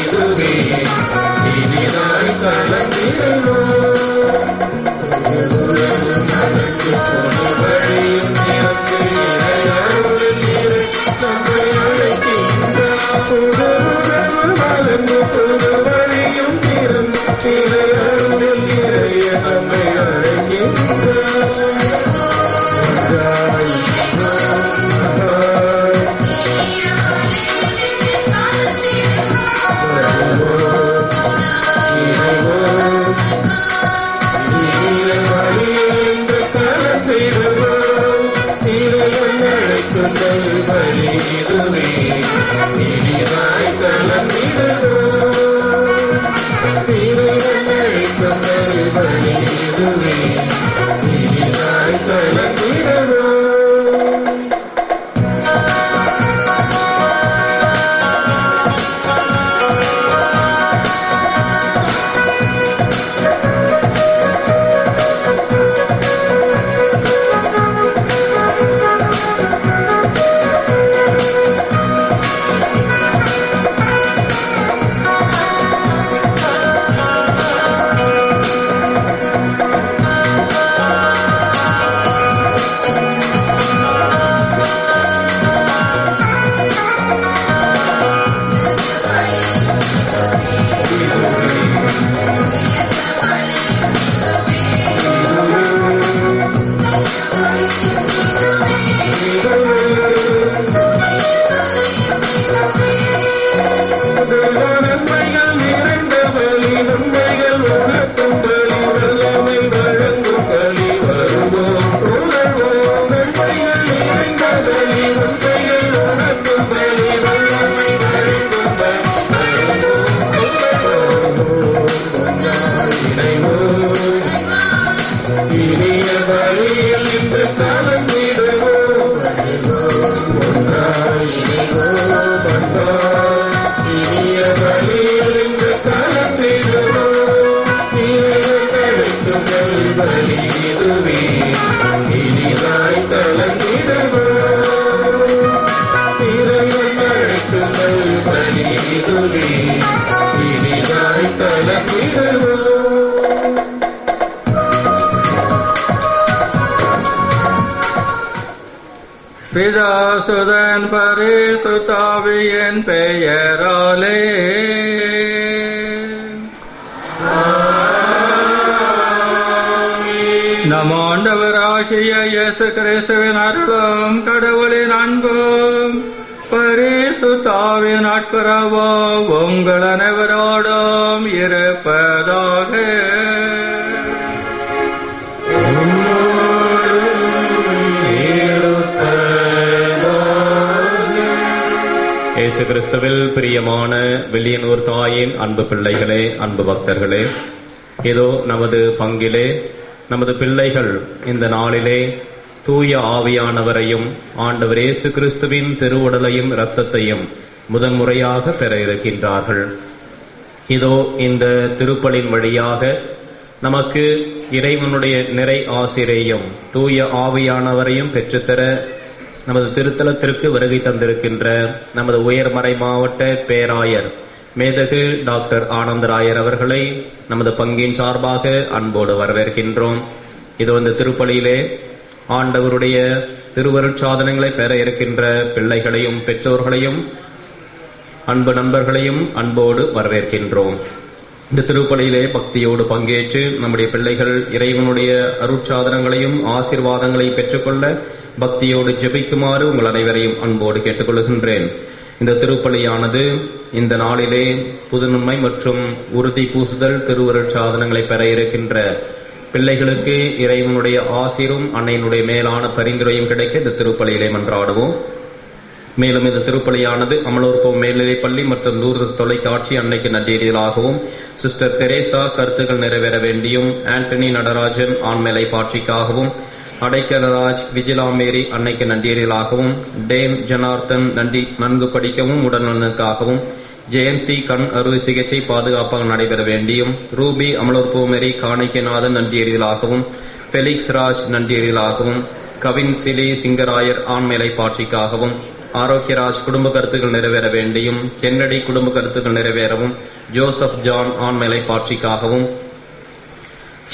இதுவே இனிதாய் கலந்திடுவோம். உறவு மனக்கு புது வழியும் திறந்து இறையாளுடன் இறை நம்மை அழைக்கின்றார். புது உறவு மலர்ந்து புது வழியும் திறந்து இறையாளுடன் இறைய நம்மை அழைக்கின்றார். பிதாசுதன் பரிசுத்தாவியின் பெயராலே நம் ஆண்டவராகிய இயேசு கிறிஸ்துவின் அருளும் கடவுளின் அன்பும் பரிசுத்தாவின் நட்புறவும் உங்கள் அனைவரோடும் இருப்பதாக. இயேசு கிறிஸ்துவில் பிரியமான வில்லியனூர் தாயின் அன்பு பிள்ளைகளே, அன்பு பக்தர்களே, இதோ நமது பங்கிலே நமது பிள்ளைகள் இந்த நாளிலே தூய ஆவியானவரையும் ஆண்டவர் இயேசு கிறிஸ்துவின் திருவுடலையும் இரத்தத்தையும் முதன்முறையாக பெற இருக்கின்றார்கள். இதோ இந்த திருப்பலின் வழியாக நமக்கு இறைவனுடைய நிறை ஆசிரையும் தூய ஆவியானவரையும் பெற்றுத்தர நமது திருத்தலத்திற்கு வருகை தந்திருக்கின்ற நமது உயர்மறை மாவட்ட பேராயர் மேதகு டாக்டர் ஆனந்தராயர் அவர்களை நமது பங்கின் சார்பாக அன்போடு வரவேற்கின்றோம். இதோ இந்த திருப்பலியிலே ஆண்டவருடைய திருவருட்சாதனங்களை பெற இருக்கின்ற பிள்ளைகளையும் பெற்றோர்களையும் அன்பு நண்பர்களையும் அன்போடு வரவேற்கின்றோம். இந்த திருப்பலியிலே பக்தியோடு பங்கேற்று நம்முடைய பிள்ளைகள் இறைவனுடைய அருட்சாதனங்களையும் ஆசீர்வாதங்களையும் பெற்றுக்கொள்ள பக்தியோடு ஜெபிக்குமாறு உங்கள் அனைவரையும் அன்போடு கேட்டுக்கொள்கின்றேன். இந்த திருப்பலியானது இந்த நாளிலே புதுநன்மை மற்றும் உறுதி பூசுதல் திருவருட்சாதனங்களை பெற இருக்கின்ற பிள்ளைகளுக்கு இறைவனுடைய ஆசீரும் அன்னையினுடைய மேலான பரிந்துரையும் கிடைக்க இந்த திருப்பலியிலே மன்றாடுவோம். மேலும் இந்த திருப்பலியானது அமலோற்பம் மேல்நிலைப்பள்ளி மற்றும் தூர்தர்ஷன் தொலைக்காட்சி அன்னைக்கு நன்றீடியலாகவும், சிஸ்டர் தெரேசா கருத்துக்கள் நிறைவேற வேண்டியும், ஆண்டனி நடராஜன் ஆண்மேலை பாட்சிக்காகவும், அடைக்கலராஜ் விஜிலாமேரி அன்னைக்கு நன்றீடியலாகவும், டேம் ஜனார்த்தன் நன்கு படிக்கவும் உடல்நலனுக்காகவும், ஜெயந்தி கண் அறுவை சிகிச்சை பாதுகாப்பாக நடைபெற வேண்டியும், ரூபி அமலோற்போமேரி காணிக்கைநாதன் நன்றியறிதலாகவும், ஃபெலிக்ஸ் ராஜ் நன்றியறிதலாகவும், கவின் சிலி சிங்கராயர் ஆண்மேலை பாட்சிக்காகவும், ஆரோக்கியராஜ் குடும்ப கருத்துக்கள் நிறைவேற வேண்டியும், கென்னடி குடும்ப கருத்துக்கள் நிறைவேறவும், ஜோசப் ஜான் ஆண்மலை பாட்சிக்காகவும்,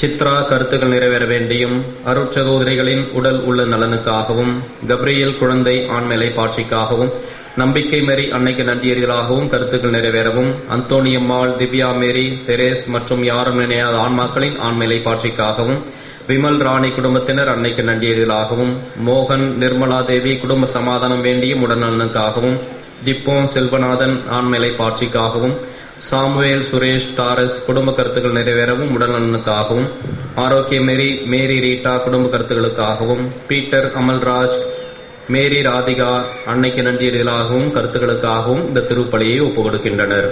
சித்ரா கருத்துக்கள் நிறைவேற வேண்டியும், அருட்சகோதரிகளின் உடல் உள்ள நலனுக்காகவும், கப்ரியல் குழந்தை ஆண்மலை பாட்சிக்காகவும், நம்பிக்கை மேரி அன்னைக்கு நன்றியர்களாகவும் கருத்துக்கள் நிறைவேறவும், அந்தோனியம்மாள், திவ்யா மேரி, தெரேஸ் மற்றும் யாரும் நினையாத ஆன்மாக்களின் ஆண்மலை பாட்சிக்காகவும், விமல் ராணி குடும்பத்தினர் அன்னைக்கு நன்றியர்களாகவும், மோகன் நிர்மலா தேவி குடும்ப சமாதானம் வேண்டியும் உடல்நலனுக்காகவும், திப்போன் செல்வநாதன் ஆண்மலை பாட்சிக்காகவும், சாமுவேல் சுரேஷ் டாரஸ் குடும்ப கருத்துக்கள் நிறைவேறவும் உடல்நலனுக்காகவும், ஆரோக்கிய மேரி ரீட்டா குடும்ப கருத்துக்களுக்காகவும், பீட்டர் அமல்ராஜ், மேரி ராதிகா அன்னைக்கு நன்றியர்களாகவும் கருத்துக்களுக்காகவும் இந்த திருப்பலியை ஒப்புக் கொடுக்கின்றனர்.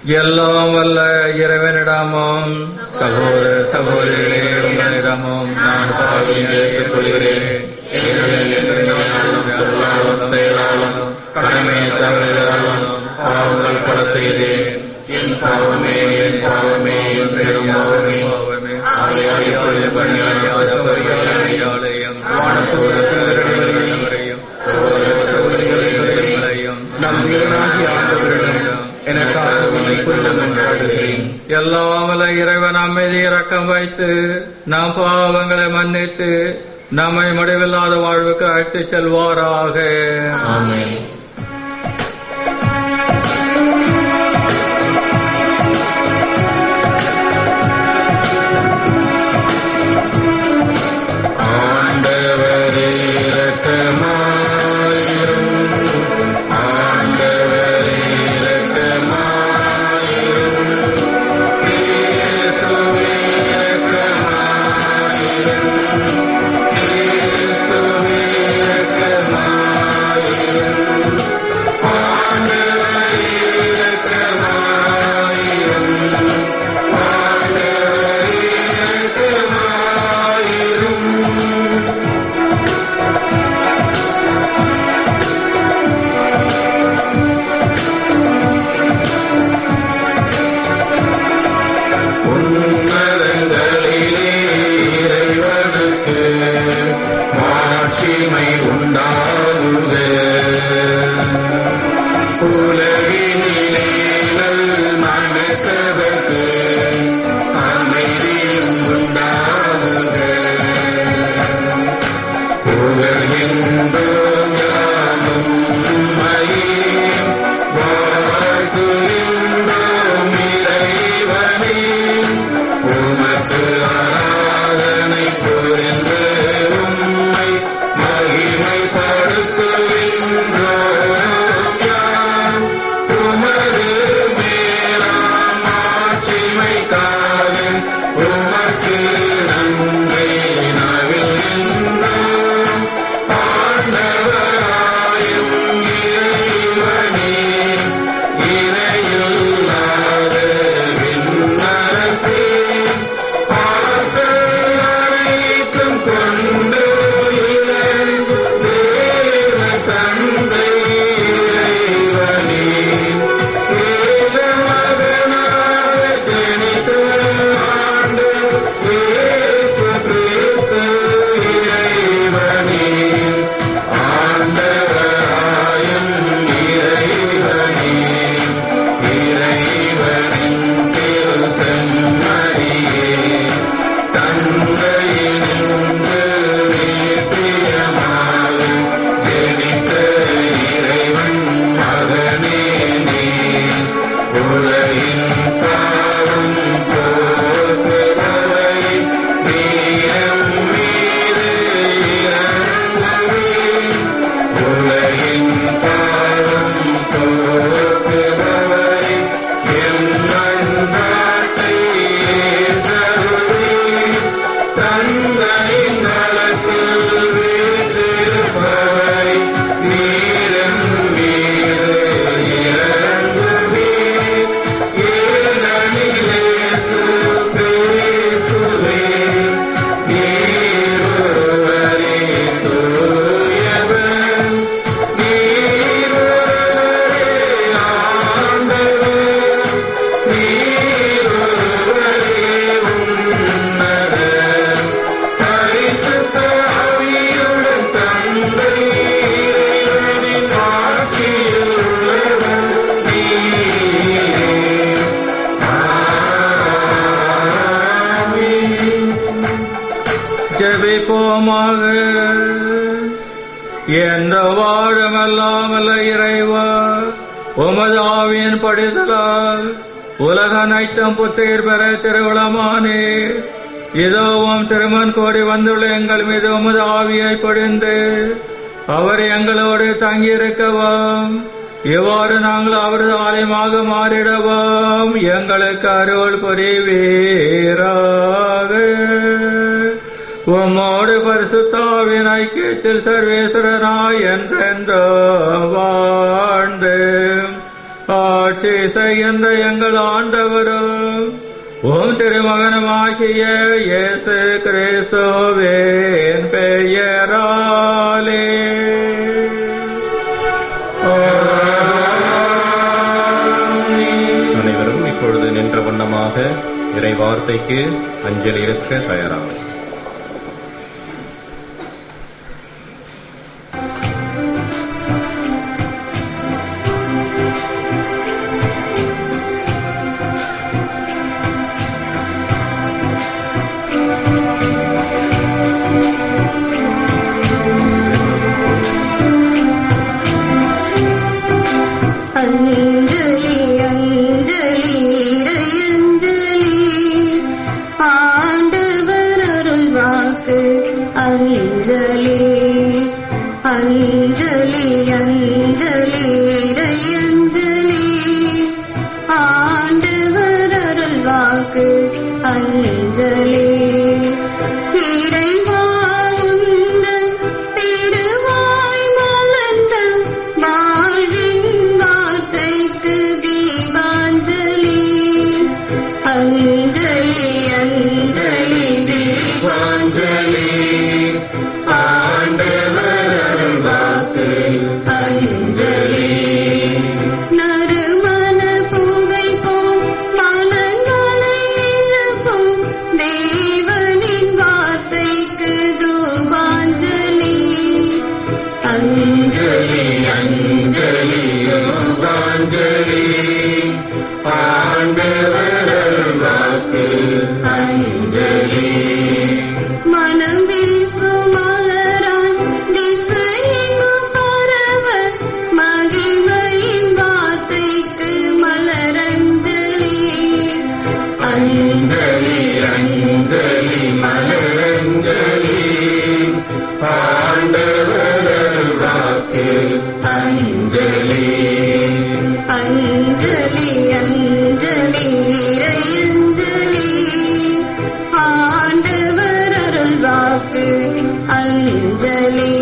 எல்லாம் வல்ல இறைவனிடமும் சகோதர சகோதரிகளிடமும் நான் பாவியை ஏற்றுக்கொள்கிறேன். சொல்லாலும் செயலாலும் கடமையை தவறுதலாலும் பாவங்கள் பல செய்தேன். என் பாவமே என் பாவமே என் பெரும் பாவமே. எல்லாமல இறைவன் அமைதி இரக்கம் வைத்து நம் பாவங்களை மன்னித்து நம்மை முடிவில்லாத வாழ்வுக்கு அழைத்துச் செல்வாராக. ஆமென். ஜெபிப்போமாக. என்ற வாழமெல்லாமல்ல இறைவா, உமது ஆவியின் படிதலால் உலக அனைத்தும் புத்துயிர் பெற திருவிழமானே. இதோவும் திருமன் கோடி வந்துள்ள எங்கள் மீது உமது ஆவியை பொழிந்து அவர் எங்களோடு தங்கியிருக்கவும், இவ்வாறு நாங்கள் அவரது ஆலயமாக மாறிடவும் எங்களுக்கு அருள் புரிவீராக. உம்மோடு பரிசுத்தாவின் ஐக்கியத்தில் சர்வேஸ்வரனாய் என்றென்றும் வாழ்ந்து ஆட்சி செய்கின்ற எங்கள் ஆண்டவரும் உம் திருமகனுமாகிய இயேசு கிறிஸ்துவின் பெயராலே அனைவரும் இப்பொழுது நின்ற வண்ணமாக இறை வார்த்தைக்கு அஞ்சலி இருக்க தயாராகும். அஞ்சலி அஞ்சலி இறையஞ்சலி, ஆண்டவர் அருள் வாக்கு அஞ்சலி. அஞ்சலி அஞ்சலி இறையஞ்சலி, ஆண்டவர் அருள் வாக்கு அஞ்சலி. இறைவா உந்தன் திருவாய் மலர்ந்த வாழ்வின் வார்த்தைக்கு தீபாஞ்சலி. அஞ்சலி அஞ்சலி தீபாஞ்சலி, ஆண்டவர் அருள் வாக்கு அஞ்சலி. நறுமண புகை போல் மனங்களை இழப்போம் தேவனின் வார்த்தைக்கு தூபாஞ்சலி. அஞ்சலி அஞ்சலி தூபாஞ்சலி, ஆண்டவர் அருள் வாக்கு அஞ்சலி. மனம் வீசும் மலராய் திசையெங்கும் பரவ மகிமையின் வார்த்தைக்கு மலரஞ்சலி. அஞ்சலி அஞ்சலி மலரஞ்சலி, ஆண்டவர் அருள் வாக்கு அஞ்சலி. அஞ்சலி அஞ்சலி இறையஞ்சலி, ஆண்டவர் அருள் வாக்கு அஞ்சலி.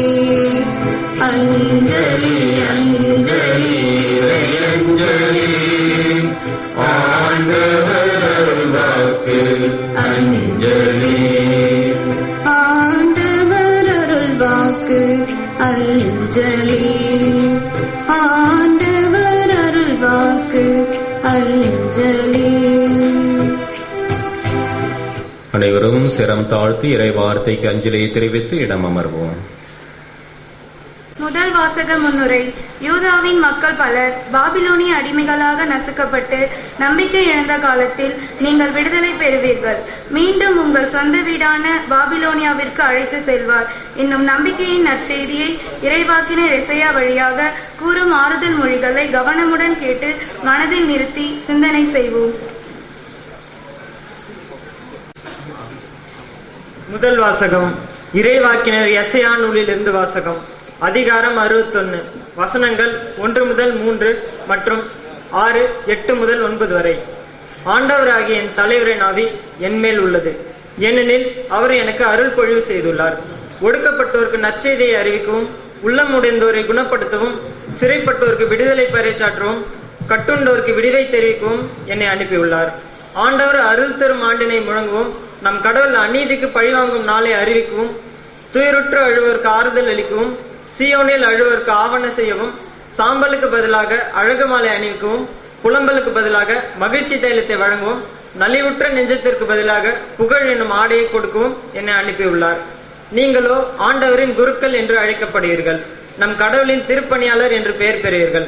அஞ்சலி அஞ்சலி இறையஞ்சலி, ஆண்டவர் அருள் வாக்கு அஞ்சலி. ஆண்டவர் அருள் வாக்கு அஞ்சலி, ஆண்டவர் அருள் வாக்கு அஞ்சலி. அனைவரும் சிரம் தாழ்த்தி இறை வார்த்தைக்கு அஞ்சலியை தெரிவித்து இடம் அமர்வோம். முதல் வாசக முன்னுரை. யூதாவின் மக்கள் பலர் பாபிலோனிய அடிமைகளாக நசுக்கப்பட்டு நம்பிக்கை இழந்த காலத்தில் நீங்கள் விடுதலை பெறுவீர்கள். மீண்டும் உங்கள் சொந்த வீடான பாபிலோனியாவிற்கு அழைத்து செல்வார் என்னும் நம்பிக்கையின் நற்செய்தியை இறைவாக்கினர் எசையா வழியாக கூறும் ஆறுதல் மொழிகளை கவனமுடன் கேட்டு மனதில் நிறுத்தி சிந்தனை செய்வோம். முதல் வாசகம் இறைவாக்கினர் எசையா நூலிலிருந்து வாசகம். அதிகாரம் 61, வசனங்கள் 1 முதல் 3 மற்றும் 6, 8 முதல் 9 வரை. ஆண்டவராகிய என் தலைவரின் ஆவி என்மேல் உள்ளது, ஏனெனில் அவர் எனக்கு அருள் பொழிவு செய்துள்ளார். ஒடுக்கப்பட்டோருக்கு நற்செய்தியை அறிவிக்கவும், உள்ளம் உடைந்தோரை குணப்படுத்தவும், சிறைப்பட்டோருக்கு விடுதலை பறைசாற்றவும், கட்டுண்டோருக்கு விடுவை தெரிவிக்கவும் என்னை அனுப்பியுள்ளார். ஆண்டவர் அருள் தரும் ஆண்டினை முழங்கவும், நம் கடவுள் அநீதிக்கு பழிவாங்கும் நாளை அறிவிக்கவும், துயருற்று அழுவோருக்கு ஆறுதல் அளிக்கவும், சீயோனில் அழுவோருக்கு ஆவண செய்யவும், சாம்பலுக்கு பதிலாக அழகு மாலை அணிவிக்கவும், புலம்பலுக்கு பதிலாக மகிழ்ச்சி தைலத்தை வழங்கவும், நலிவுற்ற நெஞ்சத்திற்கு பதிலாக புகழ் என்னும் ஆடையை கொடுக்கவும் என்னை அனுப்பியுள்ளார். நீங்களோ ஆண்டவரின் குருக்கள் என்று அழைக்கப்படுவீர்கள், நம் கடவுளின் திருப்பணியாளர் என்று பெயர் பெறுவீர்கள்.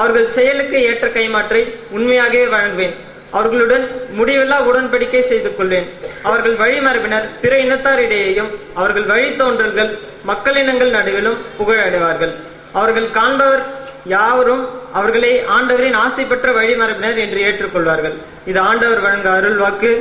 அவர்கள் செயலுக்கு ஏற்ற கைமாற்றை உண்மையாகவே வழங்குவேன். அவர்களுடன் முடிவில்லா உடன்படிக்கை செய்து கொள்வேன். அவர்கள் வழிமரபினர் பிற இனத்தாரிடையேயும் அவர்கள் வழித்தோன்றல்கள் மக்களினங்கள் நடுவிலும் புகழடைவார்கள். அவர்கள் காண்பவர் யாவரும் அவர்களை ஆண்டவரின் ஆசை பெற்ற வழிமரபினர் என்று ஏற்றுக்கொள்வார்கள். இது ஆண்டவர் வழங்க அருள் வாக்கு.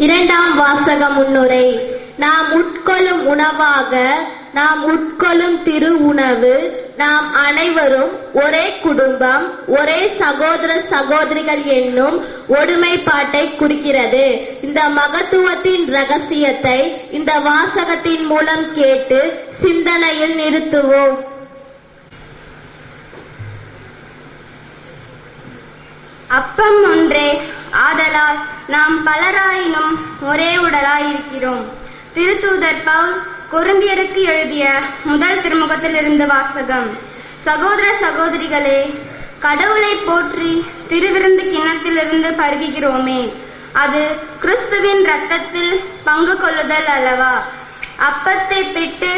இரண்டாம் வாசக முன்னுரை. நாம் உட்கொள்ளும் உணவாக நாம் உட்கொள்ளும் திரு உணவு நாம் அனைவரும் ஒரே குடும்பம், ஒரே சகோதர சகோதரிகள் என்னும் ஒருமைப்பாட்டை குறிக்கிறது. இந்த மகத்துவத்தின் ரகசியத்தை இந்த வாசகத்தின் மூலம் கேட்டு சிந்தனையில் நிறுத்துவோம். அப்பம் ஒன்றே, ஆதலால் நாம் பலராயினும் ஒரே உடலாயிருக்கிறோம். திருத்தூதர் பவுல் கொரிந்தியருக்கு எழுதிய முதல் திருமுகத்திலிருந்து வாசகம். சகோதர சகோதரிகளே, கடவுளை போற்றி திருவிருந்து கிண்ணத்திலிருந்து பருகுகிறோமே, அது கிறிஸ்துவின் இரத்தத்தில் பங்கு கொள்ளுதல் அல்லவா? அப்பத்தை பிட்டு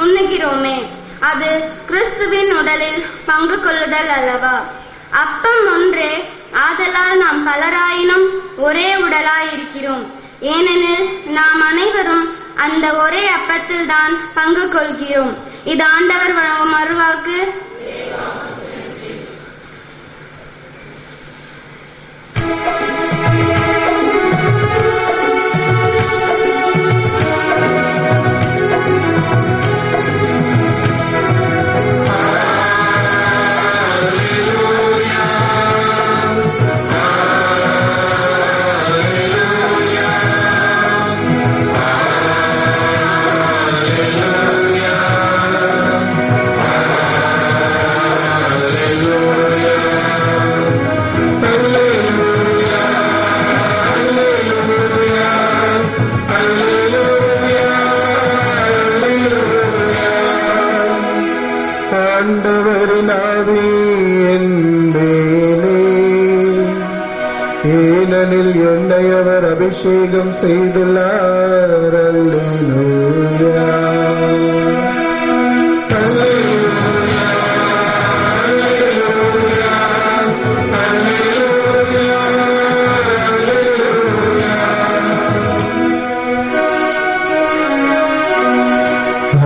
உண்ணுகிறோமே, அது கிறிஸ்துவின் உடலில் பங்கு கொள்ளுதல் அல்லவா? அப்பம் ஒன்றே, ஆதலால் நாம் பலராயினும் ஒரே உடலாயிருக்கிறோம். ஏனெனில் நாம் அனைவரும் அந்த ஒரே அப்பத்தில் தான் பங்கு கொள்கிறோம். இது ஆண்டவர் வழங்கும் அருள்வாக்கு. ஏனெனில் என்னை அவர் அபிஷேகம் செய்துள்ளார். அல்லேலூயா.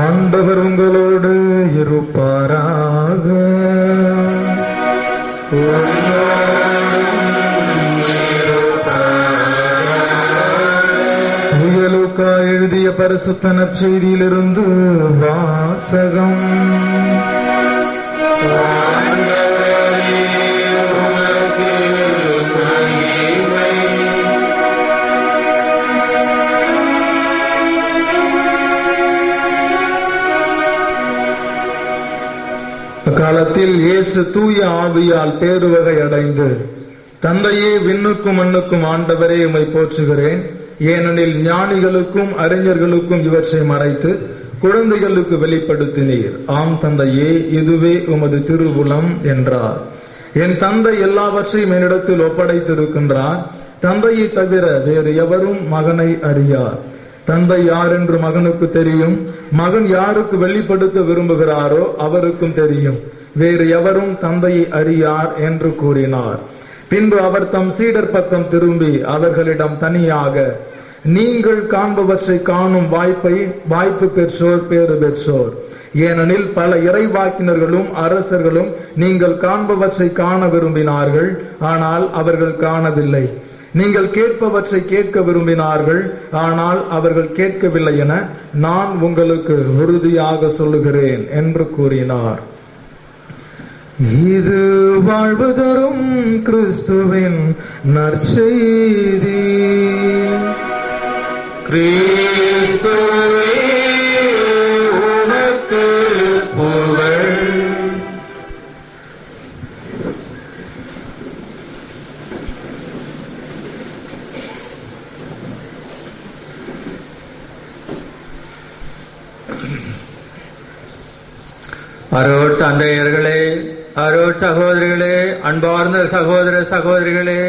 ஆண்டவர் உங்களோடு இருப்பாராக. லூக்கா எழுதிய பரிசுத்த நற்செய்தியிலிருந்து வாசகம். அக்காலத்தில் இயேசு தூய ஆவியால் பேருவகை அடைந்து, தந்தையே, விண்ணுக்கும் மண்ணுக்கும் ஆண்டவரே, உம்மை போற்றுகிறேன். ஏனெனில் ஞானிகளுக்கும் அறிஞர்களுக்கும் இவற்றை மறைத்து குழந்தைகளுக்கு வெளிப்படுத்தினீர். ஆம் தந்தையே, இதுவே உமது திருவுளம் என்றார். என் தந்தை எல்லாவற்றையும் என்னிடத்தில் ஒப்படைத்திருக்கின்றார். தந்தையை தவிர வேறு எவரும் மகனை அறியார். தந்தை யார் என்று மகனுக்கு தெரியும். மகன் யாருக்கு வெளிப்படுத்த விரும்புகிறாரோ அவருக்கும் தெரியும். வேறு எவரும் தந்தையை அறியார் என்று கூறினார். பின்பு அவர் தம் சீடர் பக்கம் திரும்பி அவர்களிடம் தனியாக, நீங்கள் காண்பவற்றை காணும் வாய்ப்பு பெற்றோர் பேறு பெற்றோர். ஏனெனில் பல இறைவாக்கினர்களும் அரசர்களும் நீங்கள் காண்பவற்றை காண விரும்பினார்கள், ஆனால் அவர்கள் காணவில்லை. நீங்கள் கேட்பவற்றை கேட்க விரும்பினார்கள், ஆனால் அவர்கள் கேட்கவில்லை என நான் உங்களுக்கு உறுதியாக சொல்லுகிறேன் என்று கூறினார். இது வாழ்வு தரும் கிறிஸ்துவின் நற்செய்தி. கிறிஸ்துவே உமக்கு புகழ். அருட் தந்தையர்களே, அருட் சகோதரிகளே, அன்பார்ந்த சகோதர சகோதரிகளே,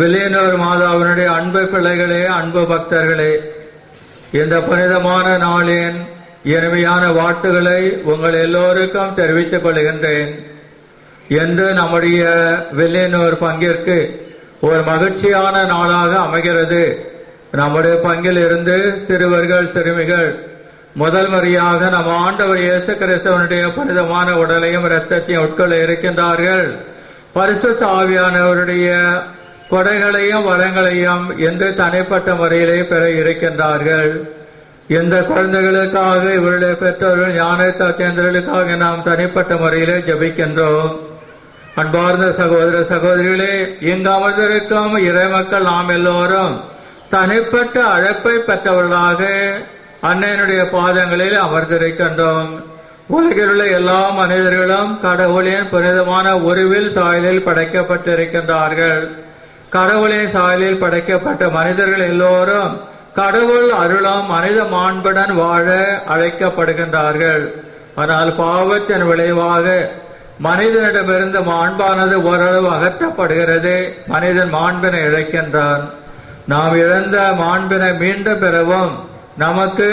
வில்லியனூர் மாதாவினுடைய அன்பு பிள்ளைகளே, அன்பு பக்தர்களே, இந்த புனிதமான நாளின் இனிமையான வாழ்த்துக்களை உங்கள் எல்லோருக்கும் தெரிவித்துக் கொள்கின்றேன். என்று நம்முடைய வில்லியனூர் பங்கிற்கு ஒரு மகிழ்ச்சியான நாளாக அமைகிறது. நம்முடைய பங்கில் இருந்து சிறுவர்கள் சிறுமிகள் முதல் முறையாக நம் ஆண்டவர் இயேசு கிறிஸ்துவனுடைய புனிதமான உடலையும் இரத்தத்தையும் உட்கொள்ள இருக்கின்றார்கள். பரிசுத்த ஆவியானவருடைய கொடைகளையும் வரங்களையும் என்று தனிப்பட்ட முறையிலே பெற இருக்கின்றார்கள். இந்த குழந்தைகளுக்காக இவருடைய பெற்றோர்கள் ஞானத்தை தேர்ந்தெடுக்காக நாம் தனிப்பட்ட முறையிலே ஜெபிக்கின்றோம். அன்பார்ந்த சகோதர சகோதரிகளே, இங்கு அமர்ந்திருக்கும் இறைமக்கள் நாம் எல்லோரும் தனிப்பட்ட அழைப்பை பெற்றவர்களாக அன்னையினுடைய பாதங்களில் அமர்ந்திருக்கின்றோம். உலகில் உள்ள எல்லா மனிதர்களும் கடவுளின் புனிதமான உருவில் சாயலில் படைக்கப்பட்டிருக்கின்றார்கள். கடவுளின் சாயலில் படைக்கப்பட்ட மனிதர்கள் எல்லோரும் கடவுள் அருளும் மனித மாண்புடன் வாழ அழைக்கப்படுகின்றார்கள். ஆனால் பாவத்தின் விளைவாக மனிதனிடமிருந்து மாண்பானது ஓரளவு அகற்றப்படுகிறது. மனிதன் மாண்பினை இழக்கின்றான். நாம் இழந்த மாண்பினை மீண்டும் பெறவும் நமக்கு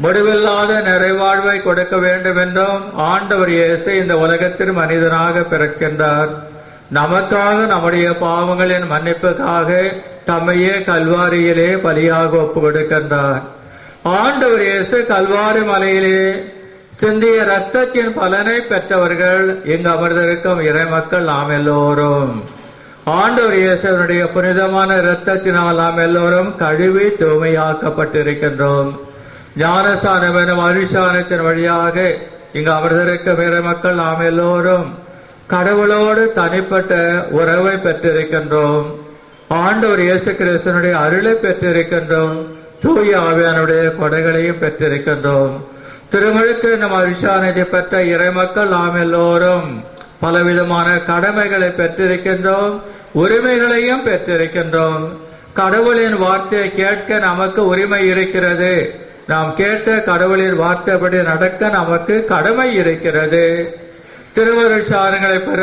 முடிவில்லாத நிறைவாழ்வை கொடுக்க வேண்டும் என்றும் ஆண்டவர் இயேசு இந்த உலகத்தில் மனிதனாக பிறக்கின்றார். நமக்காக நம்முடைய பாவங்களின் மன்னிப்புக்காக தம்மையே கல்வாரியிலே பலியாக ஒப்பு கொடுக்கின்றார். ஆண்டவர் இயேசு கல்வாரி மலையிலே சிந்திய இரத்தத்தின் பலனை பெற்றவர்கள் இங்கு அமர்ந்திருக்கும் இறைமக்கள் நாம் எல்லோரும். ஆண்டவர் இயேசுவினுடைய புனிதமான இரத்தத்தினால் நாம் எல்லோரும் கழுவி தூய்மையாக்கப்பட்டிருக்கின்றோம். ஞானசானம் எனும் அருசானத்தின் வழியாக இங்கு அமர்ந்திருக்கும் இறைமக்கள் நாம் எல்லோரும் கடவுளோடு தனிப்பட்ட உறவை பெற்றிருக்கின்றோம். ஆண்டவர் இயேசு கிறிஸ்துவனுடைய அருளை பெற்றிருக்கின்றோம். தூய ஆவியானுடைய கொடைகளையும் பெற்றிருக்கின்றோம். திருமுழுக்கு நம் அருசானத்தை பெற்ற இறைமக்கள் நாம் எல்லோரும் பலவிதமான கடமைகளை பெற்றிருக்கின்றோம், உரிமைகளையும் பெற்றிருக்கின்றோம். கடவுளின் வார்த்தையை கேட்க நமக்கு உரிமை இருக்கிறது. நாம் கேட்ட கடவுளின் வார்த்தைப்படி நடக்க நமக்கு கடமை இருக்கிறது. திருவருட்சாரங்களை பெற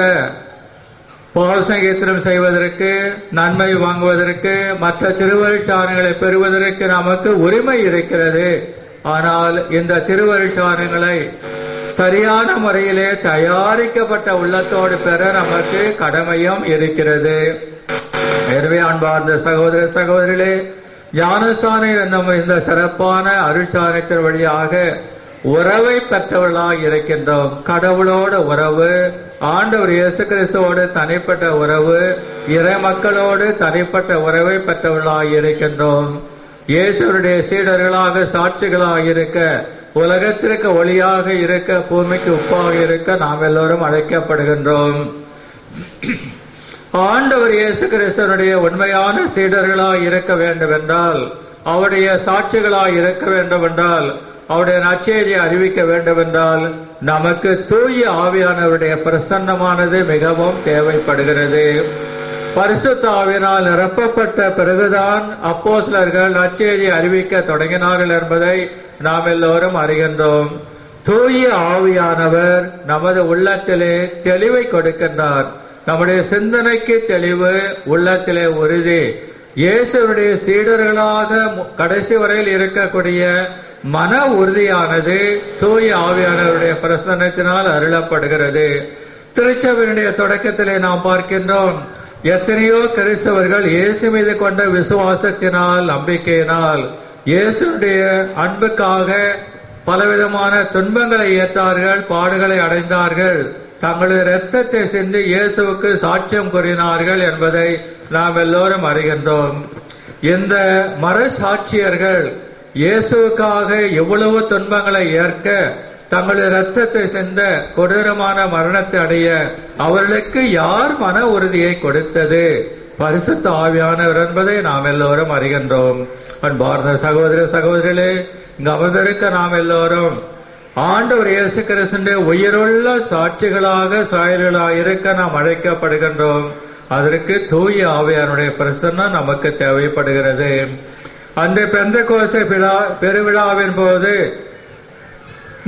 பாவசங்கீர்த்தனம் செய்வதற்கு, நன்மை வாங்குவதற்கு, மற்ற திருவருட்சாரங்களை பெறுவதற்கு நமக்கு உரிமை இருக்கிறது. ஆனால் இந்த திருவருட்சாரங்களை சரியான முறையிலே தயாரிக்கப்பட்ட உள்ளத்தோடு பெற நமக்கு கடமையும் இருக்கிறது. எனவே அன்பார்ந்த சகோதர சகோதரிகளே, ஞானஸ்தானம் என்னும் இந்த சிறப்பான அருட்சானத்தின் வழியாக உறவை பெற்றவர்களாக இருக்கின்றோம். கடவுளோட உறவு, ஆண்டவர் இயேசு கிறிஸ்துவோடு தனிப்பட்ட உறவு, இறை மக்களோடு தனிப்பட்ட உறவை பெற்றவர்களாக இருக்கின்றோம். இயேசுடைய சீடர்களாக சாட்சிகளாக இருக்க, உலகத்திற்கு ஒளியாக இருக்க, பூமிக்கு உப்பாக இருக்க நாம் எல்லோரும் அழைக்கப்படுகின்றோம். ஆண்டவர் இயேசு கிறிஸ்துவனுடைய உண்மையான சீடர்களாக இருக்க வேண்டும் என்றால், அவருடைய சாட்சிகளாக இருக்க வேண்டும் என்றால், அவருடைய நற்செய்தியை அறிவிக்க வேண்டும் என்றால் நமக்கு தூய ஆவியானவருடைய பிரசன்னமானது மிகவும் தேவைப்படுகிறது. பரிசுத்த ஆவியினால் நிரப்பப்பட்ட பிறகுதான் அப்போஸ்தலர்கள் நற்செய்தியை அறிவிக்க தொடங்கினார்கள் என்பதை நாம் எல்லோரும் அறிகின்றோம். தூய ஆவியானவர் நமது உள்ளத்திலே தெளிவை கொடுக்கின்றார். நம்முடைய சிந்தனைக்கு தெளிவு, உள்ளத்திலே உறுதி. இயேசுடைய சீடர்களாக கடைசி வரையில் இருக்கக்கூடிய மன உறுதியானது தூய ஆவியானவருடைய பிரசன்னத்தினால் அருளப்படுகிறது. திருச்சபையினுடைய தொடக்கத்திலே நாம் பார்க்கின்றோம், எத்தனையோ கிறிஸ்தவர்கள் இயேசு மீது கொண்ட விசுவாசத்தினால், நம்பிக்கையினால், இயேசுடைய அன்புக்காக பலவிதமான துன்பங்களை ஏற்றார்கள், பாடுகளை அடைந்தார்கள், தங்களுடைய இரத்தத்தை சிந்தி இயேசுவுக்கு சாட்சியம் கூறினார்கள் என்பதை நாம் எல்லோரும் அறிகின்றோம். இந்த மறைசாட்சியர்கள் இயேசுவுக்காக எவ்வளவு துன்பங்களை ஏற்க, தங்களுடைய இரத்தத்தை சிந்த, கொடூரமான மரணத்தை அடைய அவர்களுக்கு யார் மன உறுதியை கொடுத்தது? பரிசுத்த ஆவியானவர் என்பதை நாம் எல்லோரும் அறிகின்றோம். அன்பார்ந்த சகோதர சகோதரிகளே, இங்கு அமர்ந்திருக்க நாம் எல்லோரும் ஆண்டவர் இயேசு கிறிஸ்துவின் உயிருள்ள சாட்சிகளாக, சாயல்களாக இருக்க நாம் அழைக்கப்படுகின்றோம். அதற்கு தூய ஆவியானுடைய பிரசன்னம் நமக்கு தேவைப்படுகிறது. அந்த பெந்தெகோஸ்தே பெருவிழாவின் போது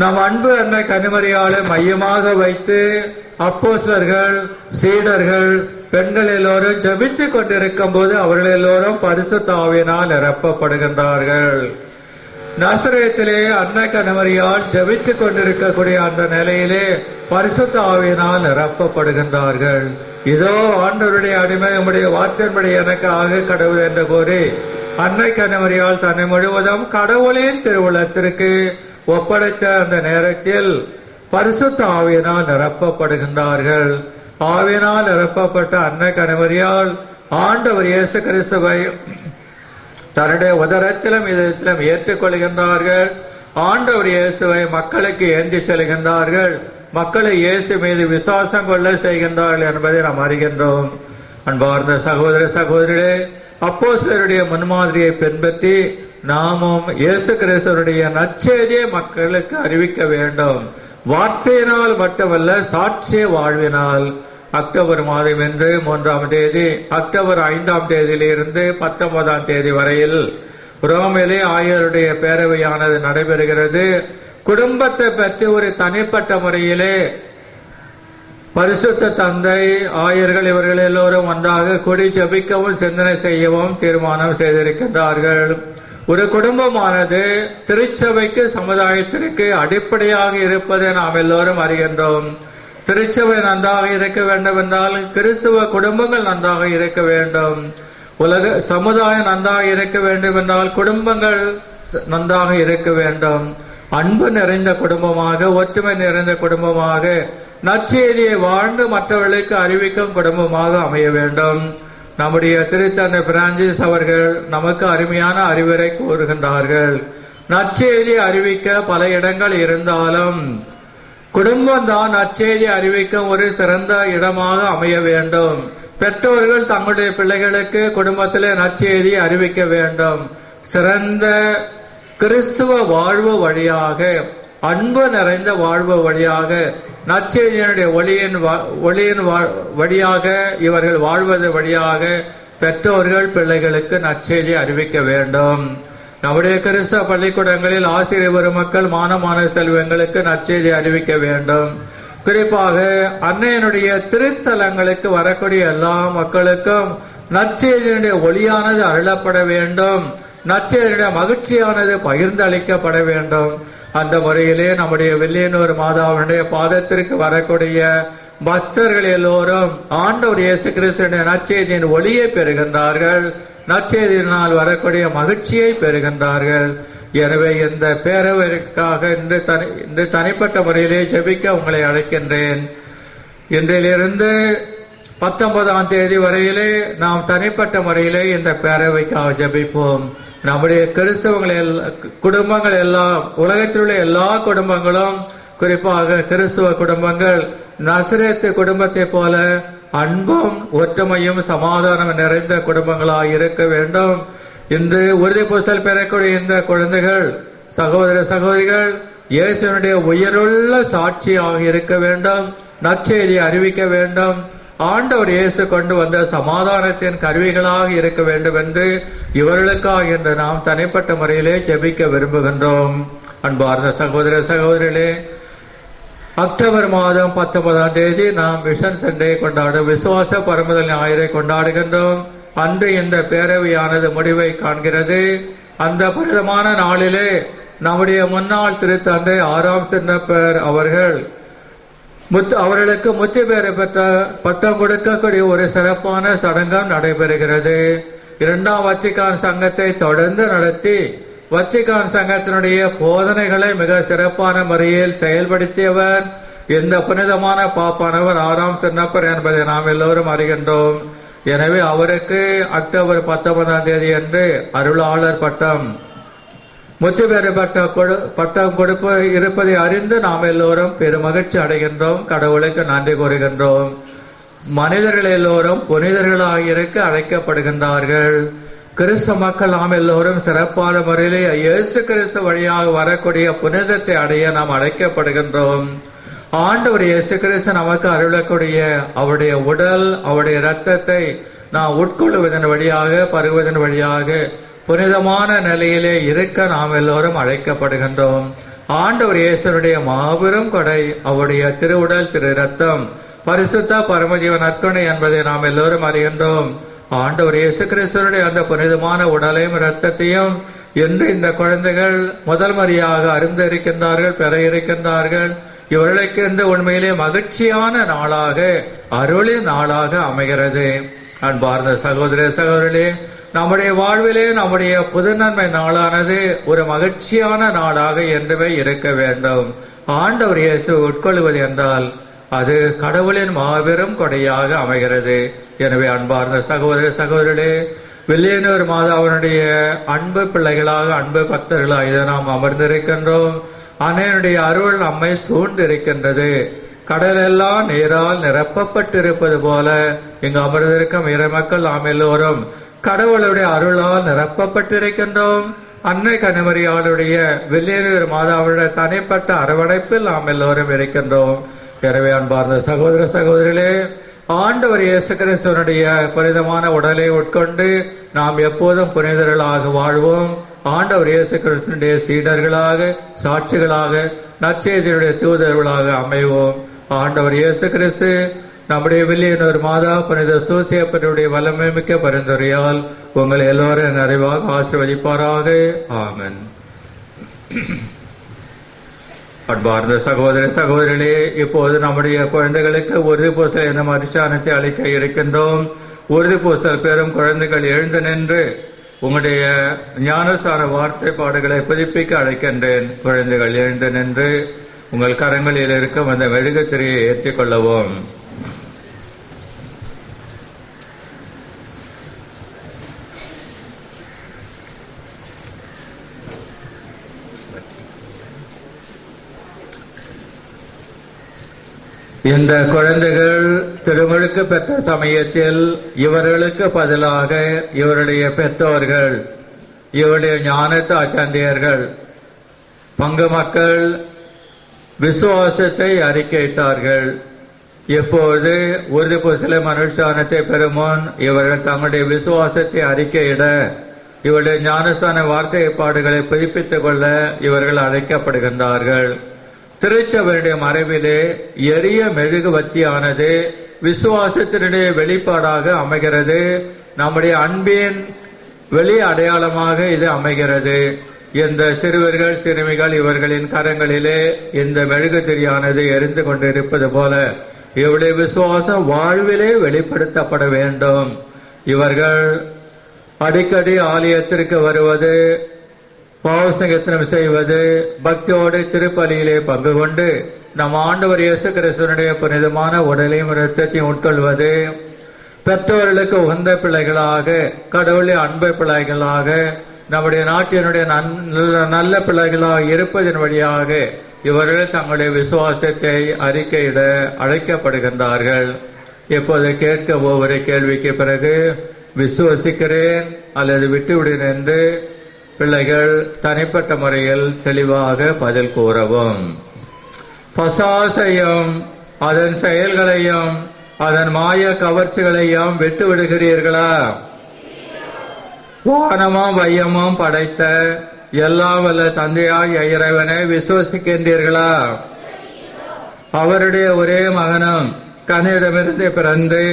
நம் அன்பு அன்னை கன்னிமரியாளை மையமாக வைத்து அப்போஸ்தலர்கள், சீடர்கள், பெண்கள் எல்லோரும் ஜெபித்துக் கொண்டிருக்கும் போது அவர்கள் எல்லோரும் பரிசுத்த ஆவியினால் நிரப்பப்படுகின்றார்கள். நசரேத்திலே அன்னை கன்னிமரியாள் ஜெபித்துக் கொண்டிருக்கக்கூடிய அந்த நிலையிலே பரிசுத்த ஆவியினால் நிரப்பப்படுகின்றார்கள். இதோ ஆண்டவருடைய அடிமை, உம்முடைய வார்த்தையின்படி எனக்கு ஆக கடவுள் என்று கூறி அன்னை கன்னிமரியாள் தன்னை முழுவதும் கடவுளின் திருவுளத்திற்கு ஒப்படைத்த அந்த நேரத்தில் பரிசுத்த ஆவியினால் நிரப்பப்படுகின்றார்கள். ஆவியினால் நிரப்பப்பட்ட அன்னை கன்னிமரியாள் ஆண்டவர் இயேசு கிறிஸ்துவை தன்னுடைய உதரத்திலும் இதயத்திலும் ஏற்றுக்கொள்கின்றார்கள். ஆண்டவர் இயேசுவை மக்களுக்கு ஏந்தி செல்கின்றார்கள். மக்களை இயேசு மீது விசுவாசம் கொள்ள செய்கின்றார்கள் என்பதை நாம் அறிகின்றோம். அன்பார்ந்த சகோதர சகோதரிகளே, அப்போஸ்தலருடைய முன்மாதிரியை பின்பற்றி நாமும் இயேசு கிறிஸ்துவினுடைய நற்செய்தியை மக்களுக்கு அறிவிக்க வேண்டும். வார்த்தையினால் மட்டுமல்ல, சாட்சிய வாழ்வினால். அக்டோபர் மாதம் என்று 3ஆம் தேதி, அக்டோபர் 5ஆம் தேதியிலிருந்து 19ஆம் தேதி வரையில் ரோமிலே ஆயருடைய பேரவையானது நடைபெறுகிறது. குடும்பத்தை பற்றி ஒரு தனிப்பட்ட முறையிலே பரிசுத்த தந்தை, ஆயர்கள் இவர்கள் எல்லோரும் ஒன்றாக கூடி ஜெபிக்கவும் சிந்தனை செய்யவும் தீர்மானம் செய்திருக்கின்றார்கள். ஒரு குடும்பமானது திருச்சபைக்கு, சமுதாயத்திற்கு அடிப்படையாக இருப்பதை நாம் எல்லோரும் அறிகின்றோம். திருச்சபை நன்றாக இருக்க வேண்டும் என்றால் கிறிஸ்துவ குடும்பங்கள் நன்றாக இருக்க வேண்டும். உலக சமுதாயம் நன்றாக இருக்க வேண்டும் என்றால் குடும்பங்கள் நன்றாக இருக்க வேண்டும். அன்பு நிறைந்த குடும்பமாக, ஒற்றுமை நிறைந்த குடும்பமாக, நற்செய்தியை வாழ்ந்து மற்றவர்களுக்கு அறிவிக்கும் குடும்பமாக அமைய வேண்டும். நம்முடைய திருத்தந்தை பிரான்சிஸ் அவர்கள் நமக்கு அருமையான அறிவுரை கூறுகின்றார்கள். நற்செய்தி அறிவிக்க பல இடங்கள் இருந்தாலும் குடும்பம் தான் நற்செய்தி அறிவிக்கும் ஒரு சிறந்த இடமாக அமைய வேண்டும். பெற்றோர்கள் தங்களுடைய பிள்ளைகளுக்கு குடும்பத்திலே நற்செய்தி அறிவிக்க வேண்டும். சிறந்த கிறிஸ்துவ வாழ்வு வழியாக, அன்பு நிறைந்த வாழ்வு வழியாக, நற்செய்தியினுடைய ஒளியின் வழியாக, இவர்கள் வாழ்வது வழியாக பெற்றோர்கள் பிள்ளைகளுக்கு நற்செய்தி அறிவிக்க வேண்டும். நம்முடைய கிறிஸ்தவ பள்ளிக்கூடங்களில் ஆசிரியர் பெருமக்கள் மாணவ செல்வங்களுக்கு நற்செய்தி அறிவிக்க வேண்டும். குறிப்பாக அன்னையனுடைய திருத்தலங்களுக்கு வரக்கூடிய எல்லா மக்களுக்கும் நற்செய்தியினுடைய ஒளியானது அருளப்பட வேண்டும். நற்செய்தியுடைய மகிழ்ச்சியானது பகிர்ந்தளிக்கப்பட வேண்டும். அந்த முறையிலே நம்முடைய வெள்ளியனூர் மாதாவுடைய பாதத்திற்கு வரக்கூடிய பக்தர்கள் எல்லோரும் ஆண்டவர் இயேசு கிறிஸ்துவின் நற்செய்தியின் ஒளியை பெறுகின்றார்கள். நற்செய்தியினால் வரக்கூடிய மகிழ்ச்சியை பெறுகின்றார்கள். எனவே இந்த பேரவைக்காக இன்று தனிப்பட்ட முறையிலே ஜெபிக்க உங்களை அழைக்கின்றேன். இன்றிலிருந்து 19ஆம் தேதி வரையிலே நாம் தனிப்பட்ட முறையிலே இந்த பேரவைக்காக ஜெபிப்போம். நம்முடைய கிறிஸ்தவங்கள் குடும்பங்கள் எல்லாம், உலகத்தில் உள்ள எல்லா குடும்பங்களும், குறிப்பாக கிறிஸ்துவ குடும்பங்கள் நசரேத்து குடும்பத்தை போல அன்பும் ஒற்றுமையும் சமாதானம் நிறைந்த குடும்பங்களாக இருக்க வேண்டும். இன்று உறுதி பூசல் பெறக்கூடிய இந்த குழந்தைகள், சகோதர சகோதரிகள் இயேசுனுடைய உயிருள்ள சாட்சியாக இருக்க வேண்டும். நற்செய்தியை அறிவிக்க வேண்டும். ஆண்டவர் இயேசு கொண்டு வந்த சமாதானத்தின் கருவிகளாக இருக்க வேண்டும் என்று இவர்களுக்காக இன்று நாம் தனிப்பட்ட முறையிலே ஜெபிக்க விரும்புகின்றோம். அன்பார்ந்த சகோதர சகோதரிகளே, அக்டோபர் மாதம் 19ஆம் தேதி நாம் மிஷன் சண்டே கொண்டாடும் விசுவாச பரமுதல் ஞாயிறை கொண்டாடுகின்றோம். அன்று இந்த பேரவையானது முடிவை காண்கிறது. அந்த புனிதமான நாளிலே நம்முடைய முன்னாள் திருத்தந்தை 6ஆம் சின்னப்பர் அவர்களுக்கு முத்தி பேறு பெற்ற பட்டம் கொடுக்கக்கூடிய ஒரு சிறப்பான சடங்கம் நடைபெறுகிறது. 2ஆம் வத்திக்கான் சங்கத்தை தொடர்ந்து நடத்தி வத்திக்கான் சங்கத்தினுடைய போதனைகளை மிக சிறப்பான முறையில் செயல்படுத்தியவர் இந்த புனிதமான பாப்பானவர் 6ஆம் சின்னப்பர் என்பதை நாம் எல்லோரும் அறிகின்றோம். எனவே அவருக்கு அக்டோபர் 19ஆம் தேதி அன்று அருளாளர் பட்டம், முத்தி பெறு பட்டம் கொடுப்பு இருப்பதை அறிந்து நாம் எல்லோரும் பெருமகிழ்ச்சி அடைகின்றோம். கடவுளுக்கு நன்றி கூறுகின்றோம். மனிதர்கள் எல்லோரும் புனிதர்களாக இருக்க அழைக்கப்படுகின்றார்கள். கிறிஸ்து மக்கள் நாம் எல்லோரும் சிறப்பான முறையிலே இயேசு கிறிஸ்து வழியாக வரக்கூடிய புனிதத்தை அடைய நாம் அழைக்கப்படுகின்றோம். ஆண்டவர் இயேசு கிறிஸ்து நமக்கு அருளக்கூடிய அவருடைய உடல், அவருடைய இரத்தத்தை நாம் உட்கொள்வதன் வழியாக, பருகுவதன் வழியாக புனிதமான நிலையிலே இருக்க நாம் எல்லோரும் அழைக்கப்படுகின்றோம். ஆண்டவர் இயேசுடைய மாபெரும் கொடை அவருடைய திருவுடல், திரு இரத்தம், பரிசுத்த பரமஜீவ நற்கொடை என்பதை நாம் எல்லோரும் அறிகின்றோம். ஆண்டவர் இயேசு கிறிஸ்துடைய அந்த புனிதமான உடலையும் இரத்தத்தையும் என்று இந்த குழந்தைகள் முதல் முறையாக அறிந்து இருக்கின்றார்கள், பெற இருக்கின்றார்கள். இவர்களுக்கு இந்த உண்மையிலே மகிழ்ச்சியான நாளாக, அருளின் நாளாக அமைகிறது. அன்பார்ந்த சகோதர சகோதரிகளே, நம்முடைய வாழ்விலே நம்முடைய புதுநன்மை நாளானது ஒரு மகிழ்ச்சியான நாளாக என்றுமே இருக்க வேண்டும். ஆண்டவர் இயேசு உட்கொள்வது என்றால் அது கடவுளின் மாபெரும் கொடையாக அமைகிறது. எனவே அன்பார்ந்த சகோதர சகோதரிகளே, வில்லியனூர் மாதாவினுடைய அன்பு பிள்ளைகளாக, அன்பு பக்தர்களாக இதை நாம் அமர்ந்திருக்கின்றோம். அன்னையனுடைய அருள் நம்மை சூழ்ந்திருக்கின்றது. கடலெல்லாம் நீரால் நிரப்பப்பட்டிருப்பது போல இங்கு அமர்ந்திருக்கும் இறைமக்கள் நாம் எல்லோரும் கடவுளுடைய அருளால் நிரப்பப்பட்டிருக்கின்றோம். அன்னை கன்னிமரியாளுடைய வில்லியனூர் மாதாவுடைய தனிப்பட்ட அரவணைப்பில் நாம் எல்லோரும் இருக்கின்றோம். எனவே அன்பார்ந்த சகோதர சகோதரிகளே, ஆண்டவர் இயேசு கிறிஸ்துவனுடைய புனிதமான உடலை உட்கொண்டு நாம் எப்போதும் புனிதர்களாக வாழ்வோம். ஆண்டவர் இயேசு கிறிஸ்துவனுடைய சீடர்களாக, சாட்சிகளாக, நற்செய்தியுடைய தூதர்களாக அமைவோம். ஆண்டவர் இயேசு கிறிஸ்து நம்முடைய வில்லியனூர் மாதா புனித சூசியப்பனுடைய வல்லமை மிக்க பரிந்துரையால் உங்களை எல்லோரும் நிறைவாக ஆசீர்வதிப்பாராக. ஆமென். அன்பார்ந்த சகோதர சகோதரிகளே, இப்போது நம்முடைய குழந்தைகளுக்கு உறுதி பூசல் என்னும் அரிசானத்தை அளிக்க இருக்கின்றோம். உறுதி பூசல் பெறும் குழந்தைகள் எழுந்து நின்று உங்களுடைய ஞானஸ்தான வார்த்தை பாடுகளை புதுப்பிக்க அழைக்கின்றேன். குழந்தைகள் எழுந்து நின்று உங்கள் கரங்களில் இருக்கும் அந்த மெழுகுத்திரையை ஏற்றிக் கொள்ளவும். இந்த குழந்தைகள் திருமுழுக்கு பெற்ற சமயத்தில் இவர்களுக்கு பதிலாக இவருடைய பெற்றோர்கள், இவருடைய ஞானத்து ஆச்சாந்தியர்கள், பங்கு மக்கள் விசுவாசத்தை அறிக்கையிட்டார்கள். இப்போது உறுதி பூசலை அனுஷ்டானத்தை பெறும் முன் இவர்கள் தங்களுடைய விசுவாசத்தை அறிக்கையிட, இவருடைய ஞானஸ்தான வார்த்தை பாடுகளை புதுப்பித்துக் கொள்ள இவர்கள் அழைக்கப்படுகின்றார்கள். திருச்சபையுடைய மறைவிலே எரிய மெழுகுவத்தியானது விசுவாசத்தினுடைய வெளிப்பாடாக அமைகிறது. நம்முடைய அன்பின் வெளி அடையாளமாக இது அமைகிறது. இந்த சிறுவர்கள் சிறுமிகள் இவர்களின் கரங்களிலே இந்த மெழுகுதிரியானது எரிந்து கொண்டிருப்பது போல இவருடைய விசுவாசம் வாழ்விலே வெளிப்படுத்தப்பட வேண்டும். இவர்கள் அடிக்கடி ஆலயத்திற்கு வருவது, பாவசங்கத்தனம் செய்வது, பக்தியோடு திருப்பலியிலே பங்கு கொண்டு நம் ஆண்டவர் இயேசு கிறிஸ்துவனுடைய புனிதமான உடலையும் இரத்தத்தையும் உட்கொள்வது, பெற்றோர்களுக்கு உகந்த பிள்ளைகளாக, கடவுளின் அன்பு பிள்ளைகளாக, நம்முடைய நாட்டினுடைய நல்ல பிள்ளைகளாக இருப்பதன் வழியாக இவர்கள் தங்களுடைய விசுவாசத்தை அறிக்கையிட அழைக்கப்படுகின்றார்கள். இப்போது கேட்க ஒவ்வொரு கேள்விக்கு பிறகு விசுவசிக்கிறேன் அல்லது விட்டுவிடுகிறேன் என்று பிள்ளைகள் தனிப்பட்ட முறையில் தெளிவாக பதில் கூறவும். பசாசையும் அதன் செயல்களையும் அதன் மாய கவர்ச்சிகளையும் விட்டு விடுகிறீர்களா? வானமும் வையமும் படைத்த எல்லாம் வல்ல தந்தையாய் இறைவனை விசுவசிக்கின்றீர்களா? அவருடைய ஒரே மகனும் கனியிடமிருந்து பிறந்து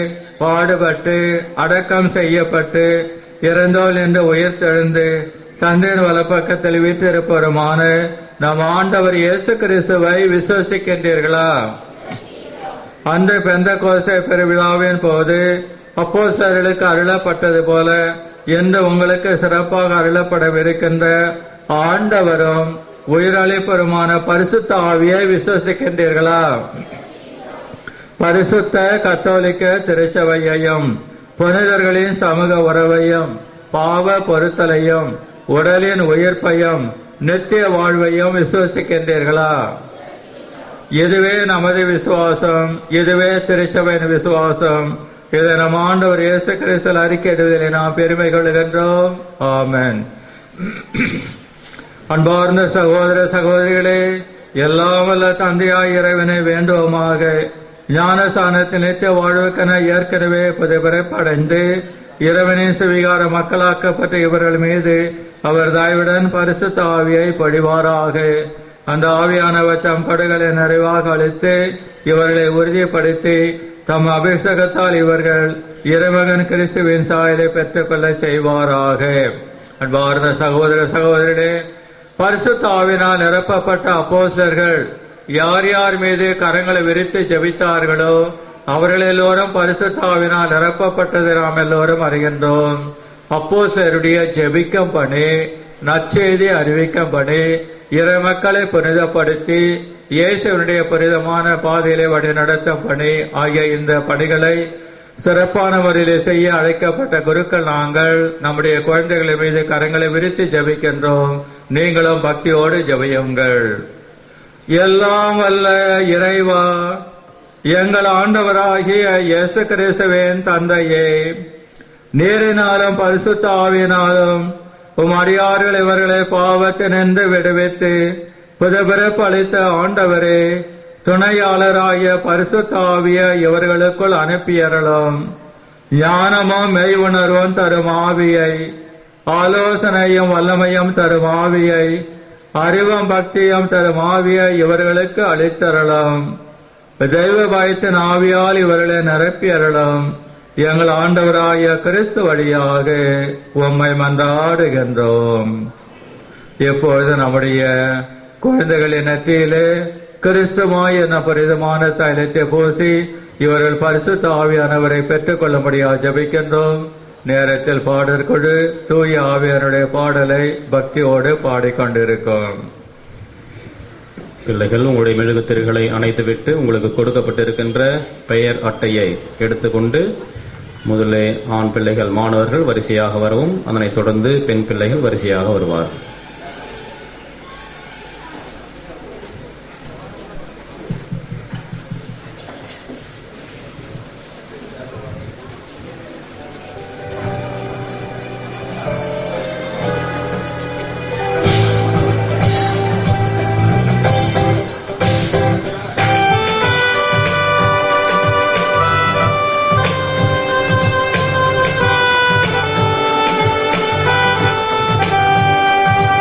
பாடுபட்டு அடக்கம் செய்யப்பட்டு இறந்தோல் என்று உயிர்த்தெழுந்து தந்தையின் வலப்பக்கத்தில் வீற்றிருப்பவருமான நம் ஆண்டவர் இயேசு கிறிஸ்துவை விசுவசிக்கின்றீர்களா? அன்று பெந்தெகோஸ்தே பெருவிழாவின் போது அப்போஸ்தலர்களுக்கு அருளப்பட்டது போல என்று உங்களுக்கு சிறப்பாக அருளப்படவிருக்கின்ற ஆண்டவரும் உயிரளிப்பருமான பரிசுத்த ஆவியை விசுவசிக்கின்றீர்களா? பரிசுத்த கத்தோலிக்க திருச்சபையையும் புனிதர்களின் சமூக உறவையும் பாவ பொருத்தலையும் உடலின் உயிர்ப்பையும் நித்திய வாழ்வையும் விசுவசிக்கின்றீர்களா? இதுவே நமது விசுவாசம், இதுவே திருச்சபையின் விசுவாசம். இதை நம் ஆண்டவர் இயேசு கிறிஸ்துவில் அறிக்கையிடுவதில் நாம் பெருமை கொள்கின்றோம். ஆமென். அன்பார்ந்த சகோதர சகோதரிகளே, எல்லாம் வல்ல தந்தையாய் இறைவனை வேண்டுவோமாக. ஞானஸ்தானத்தில் நித்திய வாழ்வுக்கென ஏற்கனவே புதுப்பிறப்படைந்து இறைவனின் சுவிகார மக்களாக்கப்பட்ட இவர்கள் மீது அவர் தயவுடன் பரிசுத்த ஆவியை பொழிவாராக. அந்த ஆவியானவர் தம் படுகளை நிறைவாக அளித்து இவர்களை உறுதிப்படுத்தி தம் அபிஷேகத்தால் இவர்கள் இறைமகன் கிறிஸ்துவின் சாயலை பெற்றுக்கொள்ள செய்வாராக. அன்பார்ந்த சகோதர சகோதரிகளே, பரிசுத்த ஆவினால் நிரப்பப்பட்ட அப்போஸ்தலர்கள் யார் யார் மீது கரங்களை விரித்து ஜெபித்தார்களோ அவர்கள் எல்லோரும் பரிசுத்த ஆவினால் நிரப்பப்பட்டதை நாம் எல்லோரும் அறிகின்றோம். அப்போஸ்தலருடைய ஜெபிக்கும் பணி, நற்செய்தி அறிவிக்கும் பணி, இறைமக்களை புனிதப்படுத்தி இயேசுவினுடைய புனிதமான பாதையிலே வழி நடத்தும் பணி ஆகிய இந்த பணிகளை சிறப்பான முறையிலே செய்ய அழைக்கப்பட்ட குருக்கள் நாங்கள் நம்முடைய குழந்தைகளின் மீது கரங்களை விரித்து ஜெபிக்கின்றோம். நீங்களும் பக்தியோடு ஜெபியுங்கள். எல்லாம் வல்ல இறைவா, எங்கள் ஆண்டவராகிய இயேசு கிறிஸ்துவின் தந்தையே, நீரினாலும் பரிசுத்த ஆவியினாலும் உம் அடியார்கள் இவர்களை பாவத்தினின்று விடுவித்து புதுபிறப்பு அளித்த ஆண்டவரே, துணையாளராகிய பரிசுத்த ஆவியை இவர்களுக்குள் அனுப்பியறலாம். ஞானமும் மெய் உணர்வும் தரும் ஆவியை, ஆலோசனையும் வல்லமையும் தரும் ஆவியை, அறிவும் பக்தியும் தரும் ஆவியை இவர்களுக்கு அளித்தரலாம். தெய்வ பயத்தின் ஆவியால் இவர்களை நிரப்பியறலாம். எங்கள் ஆண்டவராகிய கிறிஸ்து வழியாக உம்மை மன்றாடுகின்றோம். இப்பொழுது நம்முடைய குழந்தைகளின் நெற்றியிலே கிறிஸ்துவாய் என பரிதமான தைலத்தை பூசி இவர்கள் பரிசுத்த ஆவியானவரை பெற்றுக் கொள்ளும்படியாக ஜெபிக்கின்றோம். நேரத்தில் பாடற்குழு தூய ஆவியானுடைய பாடலை பக்தியோடு பாடிக்கொண்டிருக்கும். பிள்ளைகள், உங்களுடைய மெழுகுத்திரைகளை அணைத்துவிட்டு உங்களுக்கு கொடுக்கப்பட்டிருக்கின்ற பெயர் அட்டையை எடுத்துக்கொண்டு முதலே ஆண் பிள்ளைகள் மாணவர்கள் வரிசையாக வரவும், அதனைத் தொடர்ந்து பெண் பிள்ளைகள் வரிசையாக வருவார். Thank you.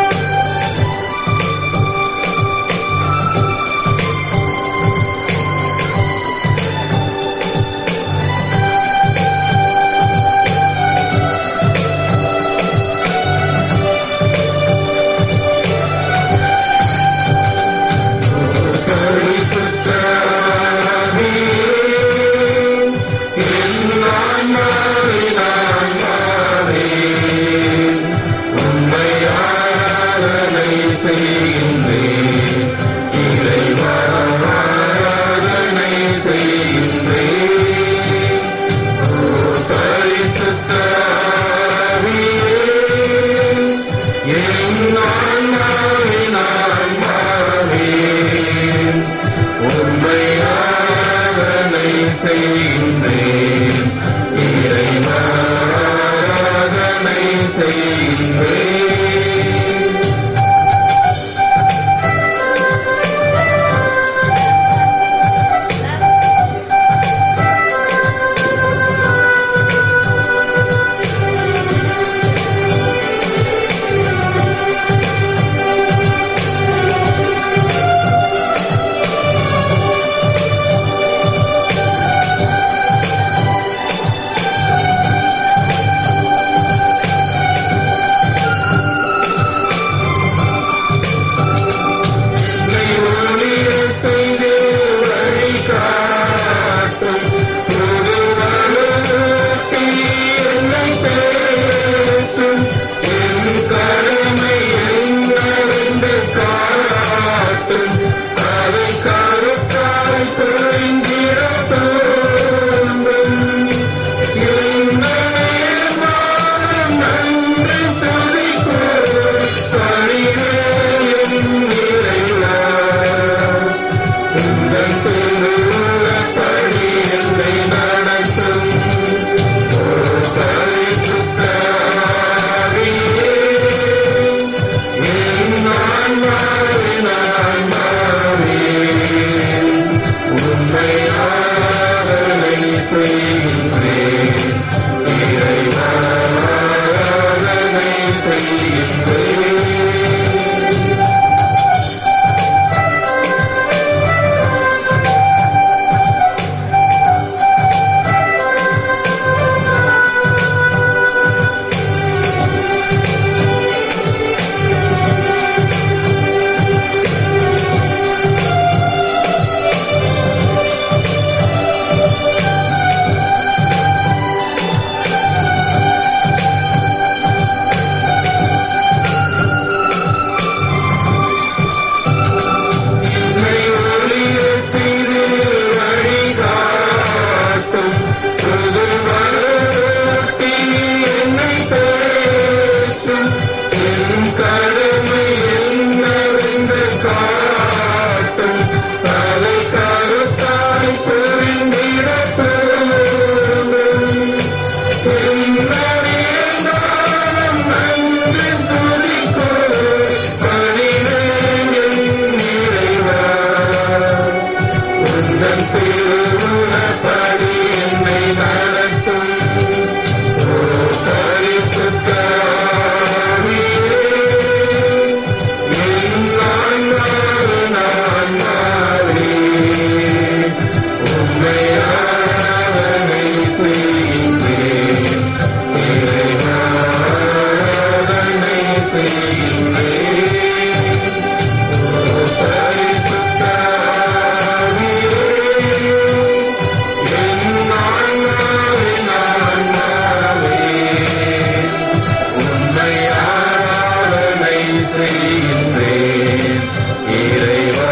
இறைவா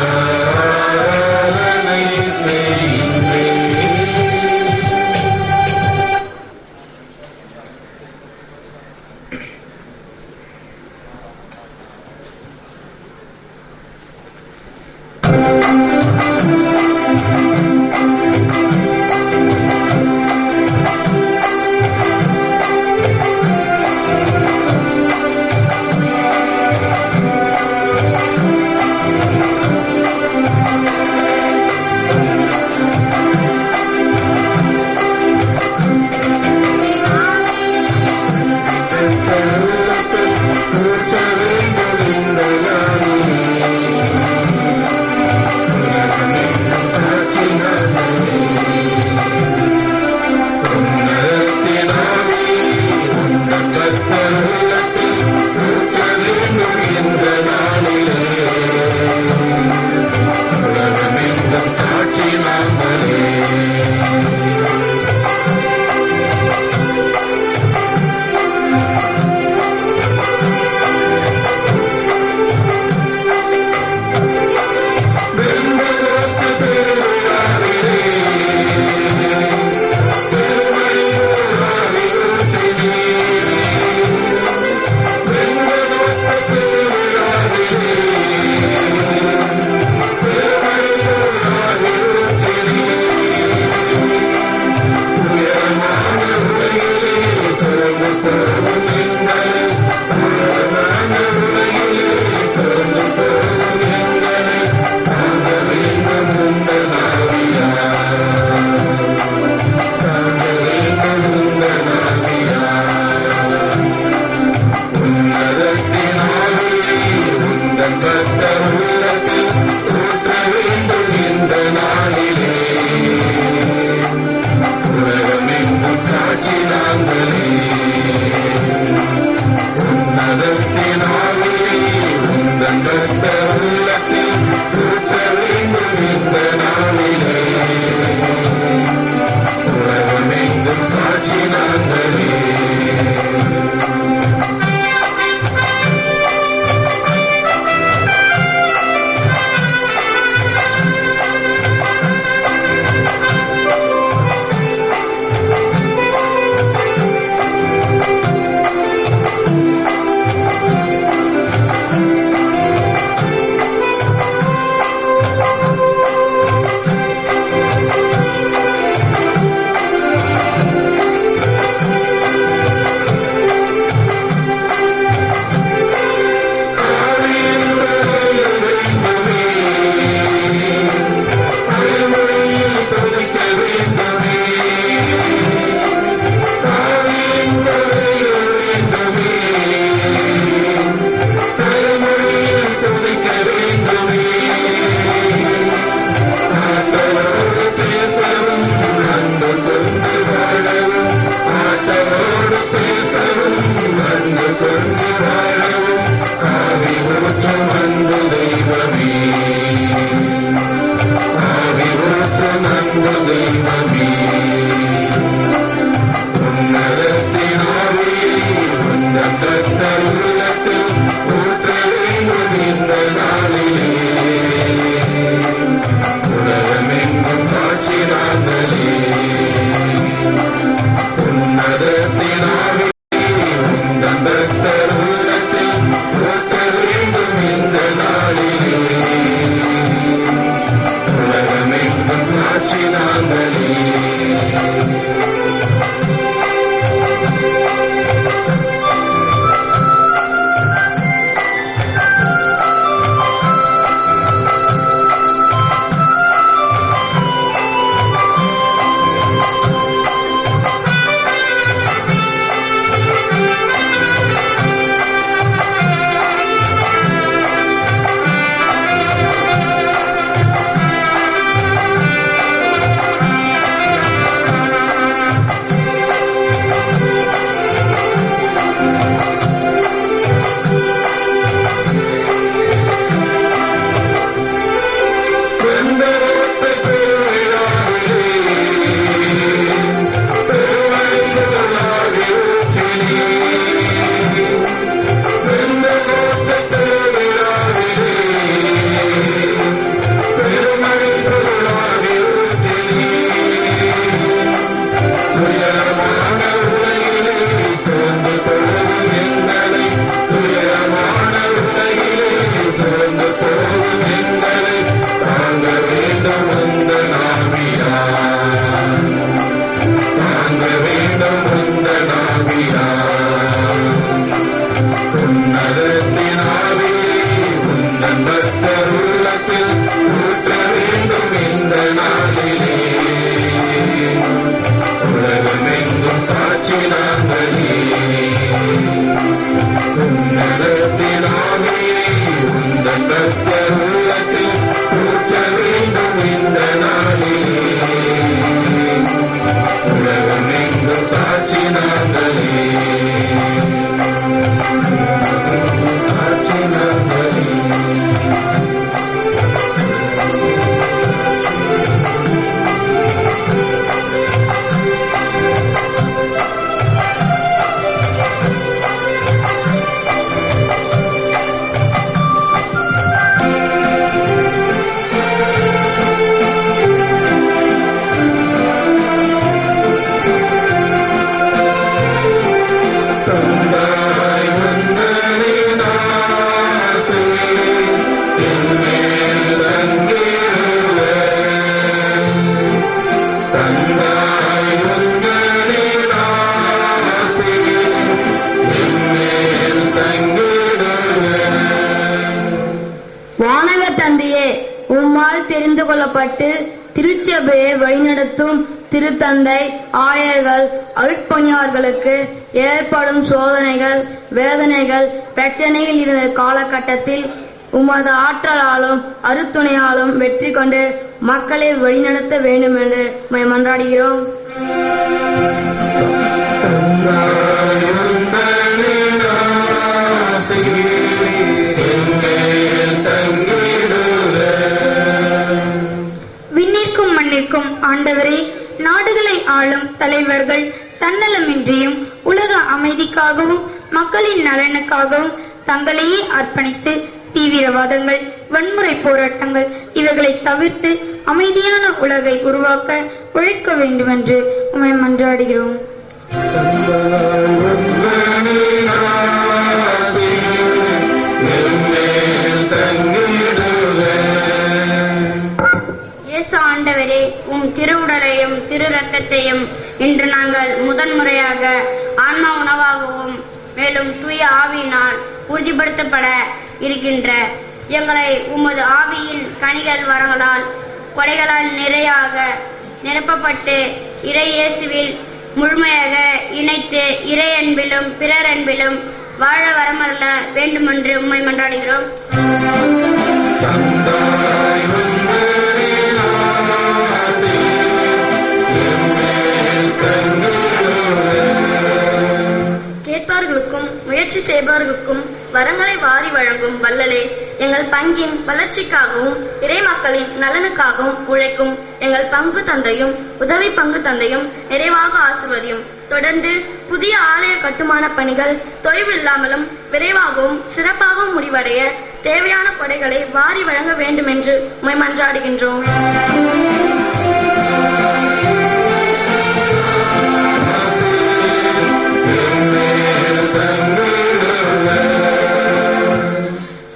தெரிந்து கொள்ளப்பட்டு திருச்சபையை வழிநடத்தும் திருத்தந்தை, ஆயர்கள், அருட்பணியாளர்களுக்கு ஏற்படும் சோதனைகள், வேதனைகள், பிரச்சனைகள் இருந்த காலகட்டத்தில் உமது ஆற்றலாலும் அருத்துணையாலும் வெற்றி கொண்டு மக்களை வழிநடத்த வேண்டும் என்று மன்றாடுகிறோம். விண்ணிற்கும் மண்ணிற்கும் ஆண்டவரே, நாடுகளை ஆளும் தலைவர்கள் தன்னலமின்றியும் உலக அமைதிக்காகவும் மக்களின் நலனுக்காகவும் தங்களையே அர்ப்பணித்து தீவிரவாதங்கள், வன்முறை போராட்டங்கள் இவைகளை தவிர்த்து அமைதியான உலகை உருவாக்க உழைக்க வேண்டும் என்று உம்மை மன்றாடுகிறோம். இயேசு ஆண்டவரே, உம் திருவுடலையும் திரு ரத்தத்தையும் இன்று நாங்கள் முதன்முறையாக ஆன்மா உணவாகவும் மேலும் தூய ஆவியினால் உறுதிப்படுத்தப்பட இருக்கின்ற எங்களை உமது ஆவியின் கனிகள் வரங்களால் கொடைகளால் நிறையாக நிரப்பப்பட்டு இறை இயேசுவில் முழுமையாக இணைத்து இறை அன்பிலும் பிறர் அன்பிலும் வாழ வரமருள வேண்டுமென்று உம்மை மன்றாடுகிறோம். கேட்பார்களுக்கும் முயற்சி செய்பவர்களுக்கும் வரங்களை வாரி வழங்கும் வல்லலே, எங்கள் பங்கின் வளர்ச்சிக்காகவும் இறை மக்களின் நலனுக்காகவும் உழைக்கும் எங்கள் பங்கு தந்தையும் உதவி பங்கு தந்தையும் நிறைவாக ஆசிர்வதியும். தொடர்ந்து புதிய ஆலய கட்டுமான பணிகள் தொய்வு இல்லாமலும் விரைவாகவும் சிறப்பாகவும் முடிவடைய தேவையான கொடைகளை வாரி வழங்க வேண்டும் என்று உம்மை மன்றாடுகின்றோம்.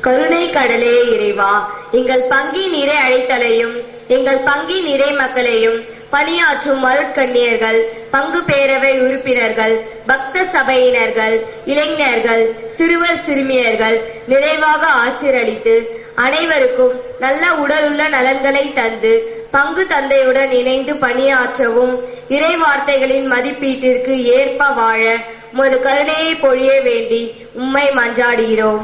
கருணை கடலே இறைவா, எங்கள் பங்கின் இறை அழைத்தலையும் எங்கள் பங்கின் இறை மக்களையும் பணியாற்றும் அருட்கண்ணியர்கள், பங்கு பேரவை உறுப்பினர்கள், பக்த சபையினர்கள், இளைஞர்கள், சிறுவர் சிறுமியர்கள் நிறைவாக ஆசீர்வதித்து அனைவருக்கும் நல்ல உடலுள்ள நலன்களை தந்து பங்கு தந்தையுடன் இணைந்து பணியாற்றவும் இறை வார்த்தைகளின் மதிப்பீட்டிற்கு ஏற்ப வாழ உமது கருணையை பொழிய வேண்டி உம்மை மன்றாடுகிறோம்.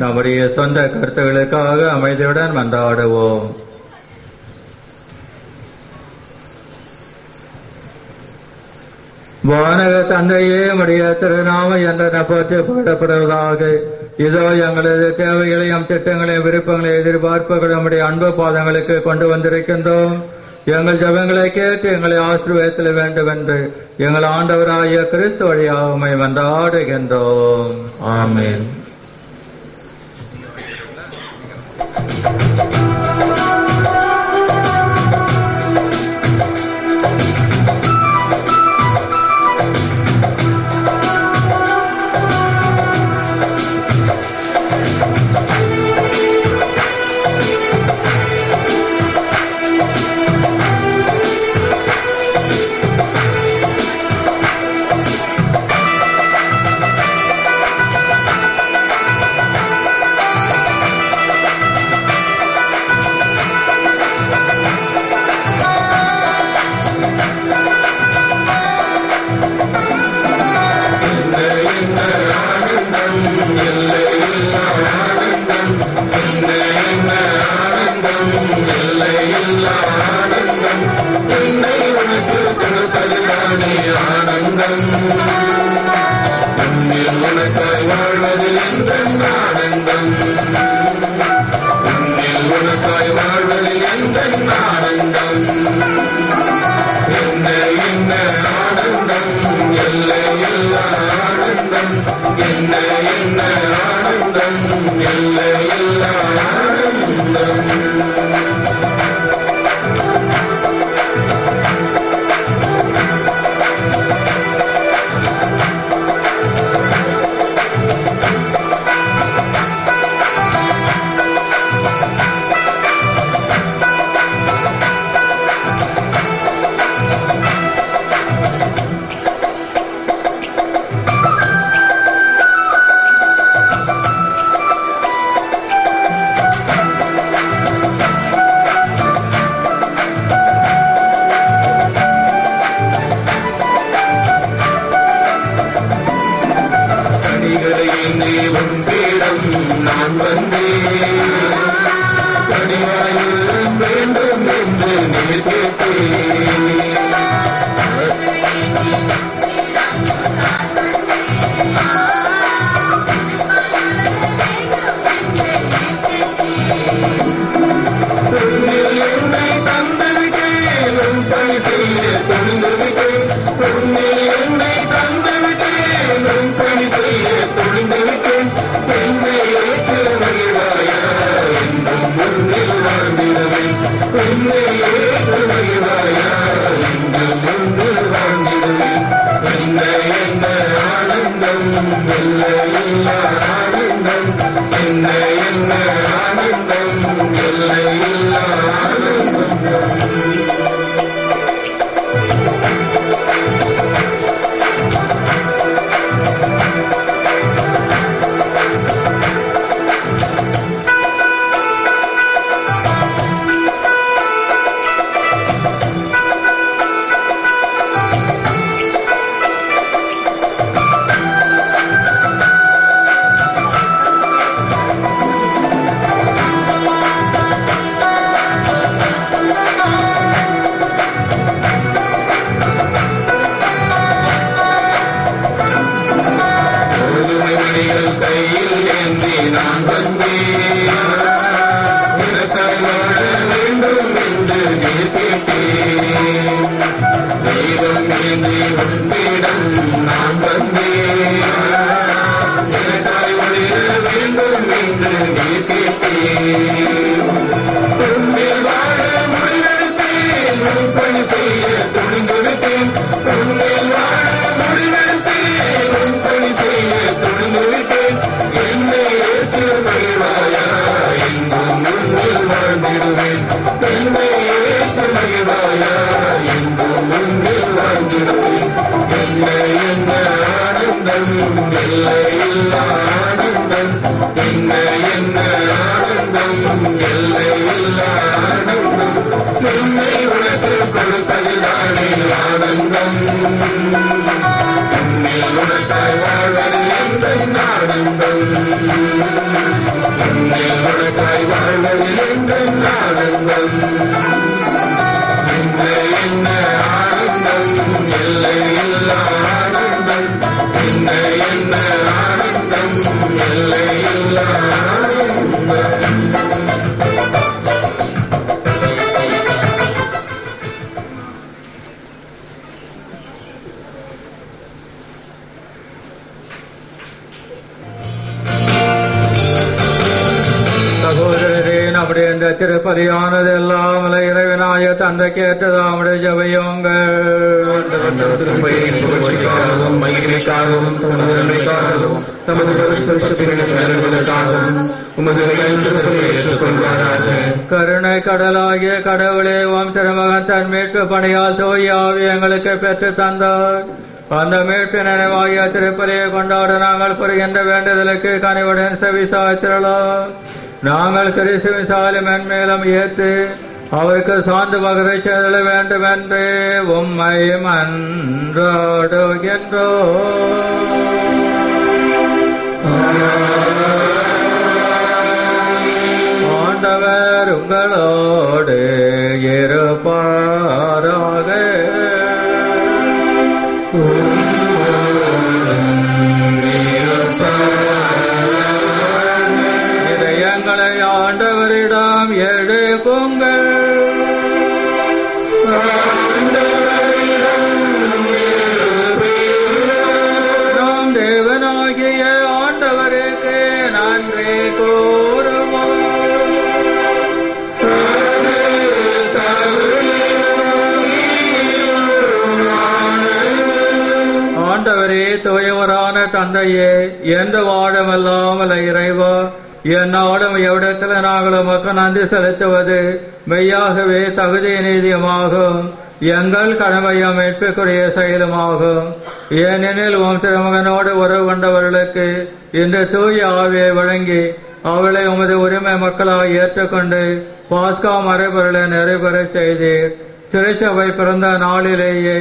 நம்முடைய சொந்த கருத்துகளுக்காக அமைதியுடன் மன்றாடுவோம். வானக தந்தையே, உம்முடைய திருநாமம் என்ற போற்றி புகழப்படுவதாக. இதோ எங்களது தேவைகளையும் திட்டங்களையும் விருப்பங்களையும் எதிர்பார்ப்புகளை நம்முடைய அன்பு பாதங்களுக்கு கொண்டு வந்திருக்கின்றோம். எங்கள் ஜெபங்களை கேட்டு எங்களை ஆசீர்வதிக்க வேண்டும் என்று எங்கள் ஆண்டவராகிய கிறிஸ்து வழியாக உம்மை மன்றாடுகின்றோம். ஆமென். திருப்பதியானது எல்லாம் இறைவனாய தந்தை கேட்டதாமுடைய ஜபையோங்கள் கருணை கடலாகிய கடவுளே உம் திருமகன் தன் மீட்பு பணியால் தூயாவி எங்களுக்கு பெற்று தந்தார். அந்த மீட்பு நினைவாகிய திருப்பலியை கொண்டாட நாங்கள் புரிகின்ற வேண்டுதலுக்கு கனிவுடன் செவிசாய்த்திரலாம். நாங்கள் கிறிஸ்துவின் சாலை மென்மேலும் ஏற்று அவருக்கு சார்ந்து பகரை செல்ல வேண்டும் என்று உம்மை மன்றாடுகின்றோம். ஆண்டவர் உங்களோடு இருப்பாராக. இதயங்களை ஆண்டவரிடம் எடுக்குங்கள். நாம் தேவனாகிய ஆண்டவருக்கு நன்றி கூறுவோம். ஆண்டவரே, தூயவரான தந்தையே, எந்த வாடமல்லாமல் இறைவா, என்னாலும் எவ்விடத்தில் நாங்கள் உமக்கு நன்றி செலுத்துவது மெய்யாகவே தகுதி நீதியமாகும், எங்கள் கடமையும் மீட்புக்குரிய செயலுமாகும். ஏனெனில் உம் திருமகனோடு உறவு கொண்டவர்களுக்கு இந்த தூய ஆவியை வழங்கி அவளை உமது உரிமை மக்களாக ஏற்றுக்கொண்டு பாஸ்கா மறைபொருளை நிறைவேற செய்தீர். திருச்சபை பிறந்த நாளிலேயே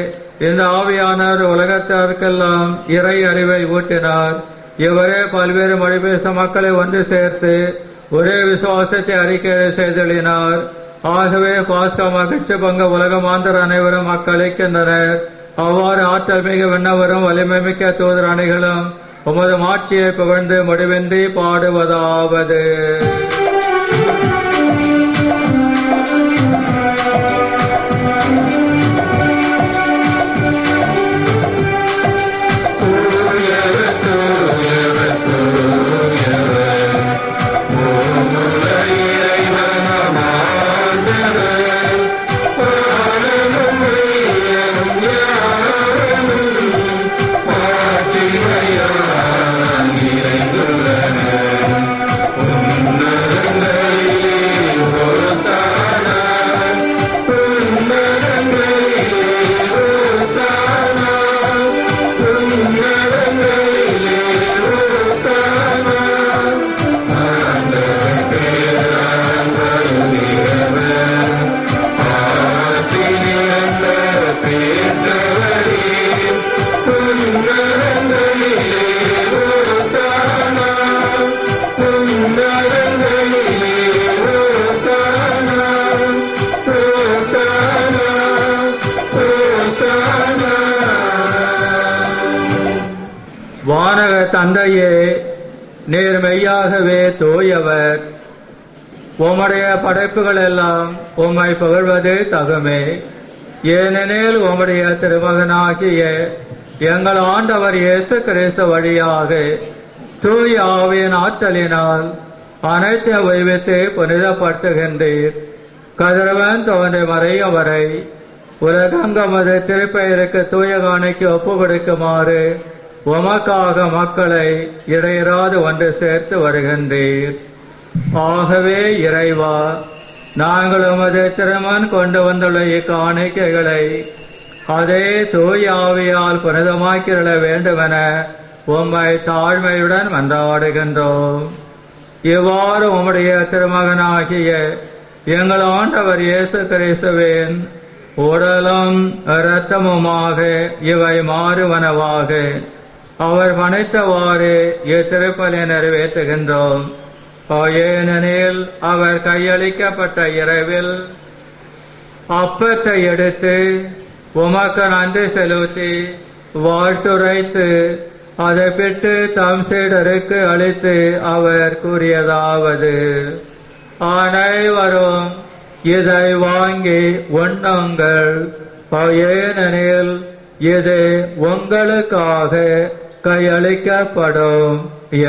இந்த ஆவியானவர் உலகத்திற்கெல்லாம் இறை அறிவை ஊட்டினார். இவரே பல்வேறு மொழி பேசும் மக்களை ஒன்று சேர்த்து ஒரே விசுவாசத்தை அறிக்கை செய்தளினார். ஆகவே பாஸ்கா மகிழ்ச்சி பங்கு உலகமாந்தர் அனைவரும் மக்களிக்கின்றனர். அவ்வாறு ஆற்றல் மிக விண்ணவரும் வலிமை மிக்க தூதர் அணிகளும் உமது மாட்சியை புகழ்ந்து முடிவின்றி பாடுவதாவது. உன்னத தந்தையே, நீர் மெய்யாகவே தூயவர். உம்முடைய படைப்புகள் எல்லாம் உம்மை புகழ்வது தகுமே. ஏனெனில் உம்முடைய திருமகனாகிய எங்கள் ஆண்டவர் இயேசு கிறிஸ்து வழியாக தூய ஆவியின் ஆற்றலினால் அனைத்து வைவித்து புனிதப்படுத்துகின்றீர். கதிரவன் தோன்றி மறையும் வரை உலகங்கமது திருப்பெயருக்கு தூய காணிக்கு ஒப்பு கொடுக்குமாறு உமக்காக மக்களை இடையராது ஒன்று சேர்த்து வருகின்றீர். ஆகவே இறைவா, நாங்கள் உமது திருமன் கொண்டு வந்துள்ள இக்காணிக்கைகளை அதே தூய ஆவியால் புனிதமாக்கிட வேண்டுமென உம்மை தாழ்மையுடன் மன்றாடுகின்றோம். இவ்வாறு உம்முடைய திருமகனாகிய எங்கள் ஆண்டவர் இயேசு கிறிஸ்துவின் உடலும் இரத்தமுமாக இவை மாறுவனவாக அவர் பணித்தவாறு இத்திருப்பலை நிறைவேற்றுகின்றோம். ஏனெனில் அவர் கையளிக்கப்பட்ட இரவில் அப்பத்தை எடுத்து உமக்கு நன்றி செலுத்தி வாழ்த்துரைத்து அதை பிட்டு தம் சீடருக்கு அளித்து அவர் கூறியதாவது: அனைவரும் இதை வாங்கி உண்ணுங்கள், ஏனெனில் இது உங்களுக்காக கையளிக்கப்படும்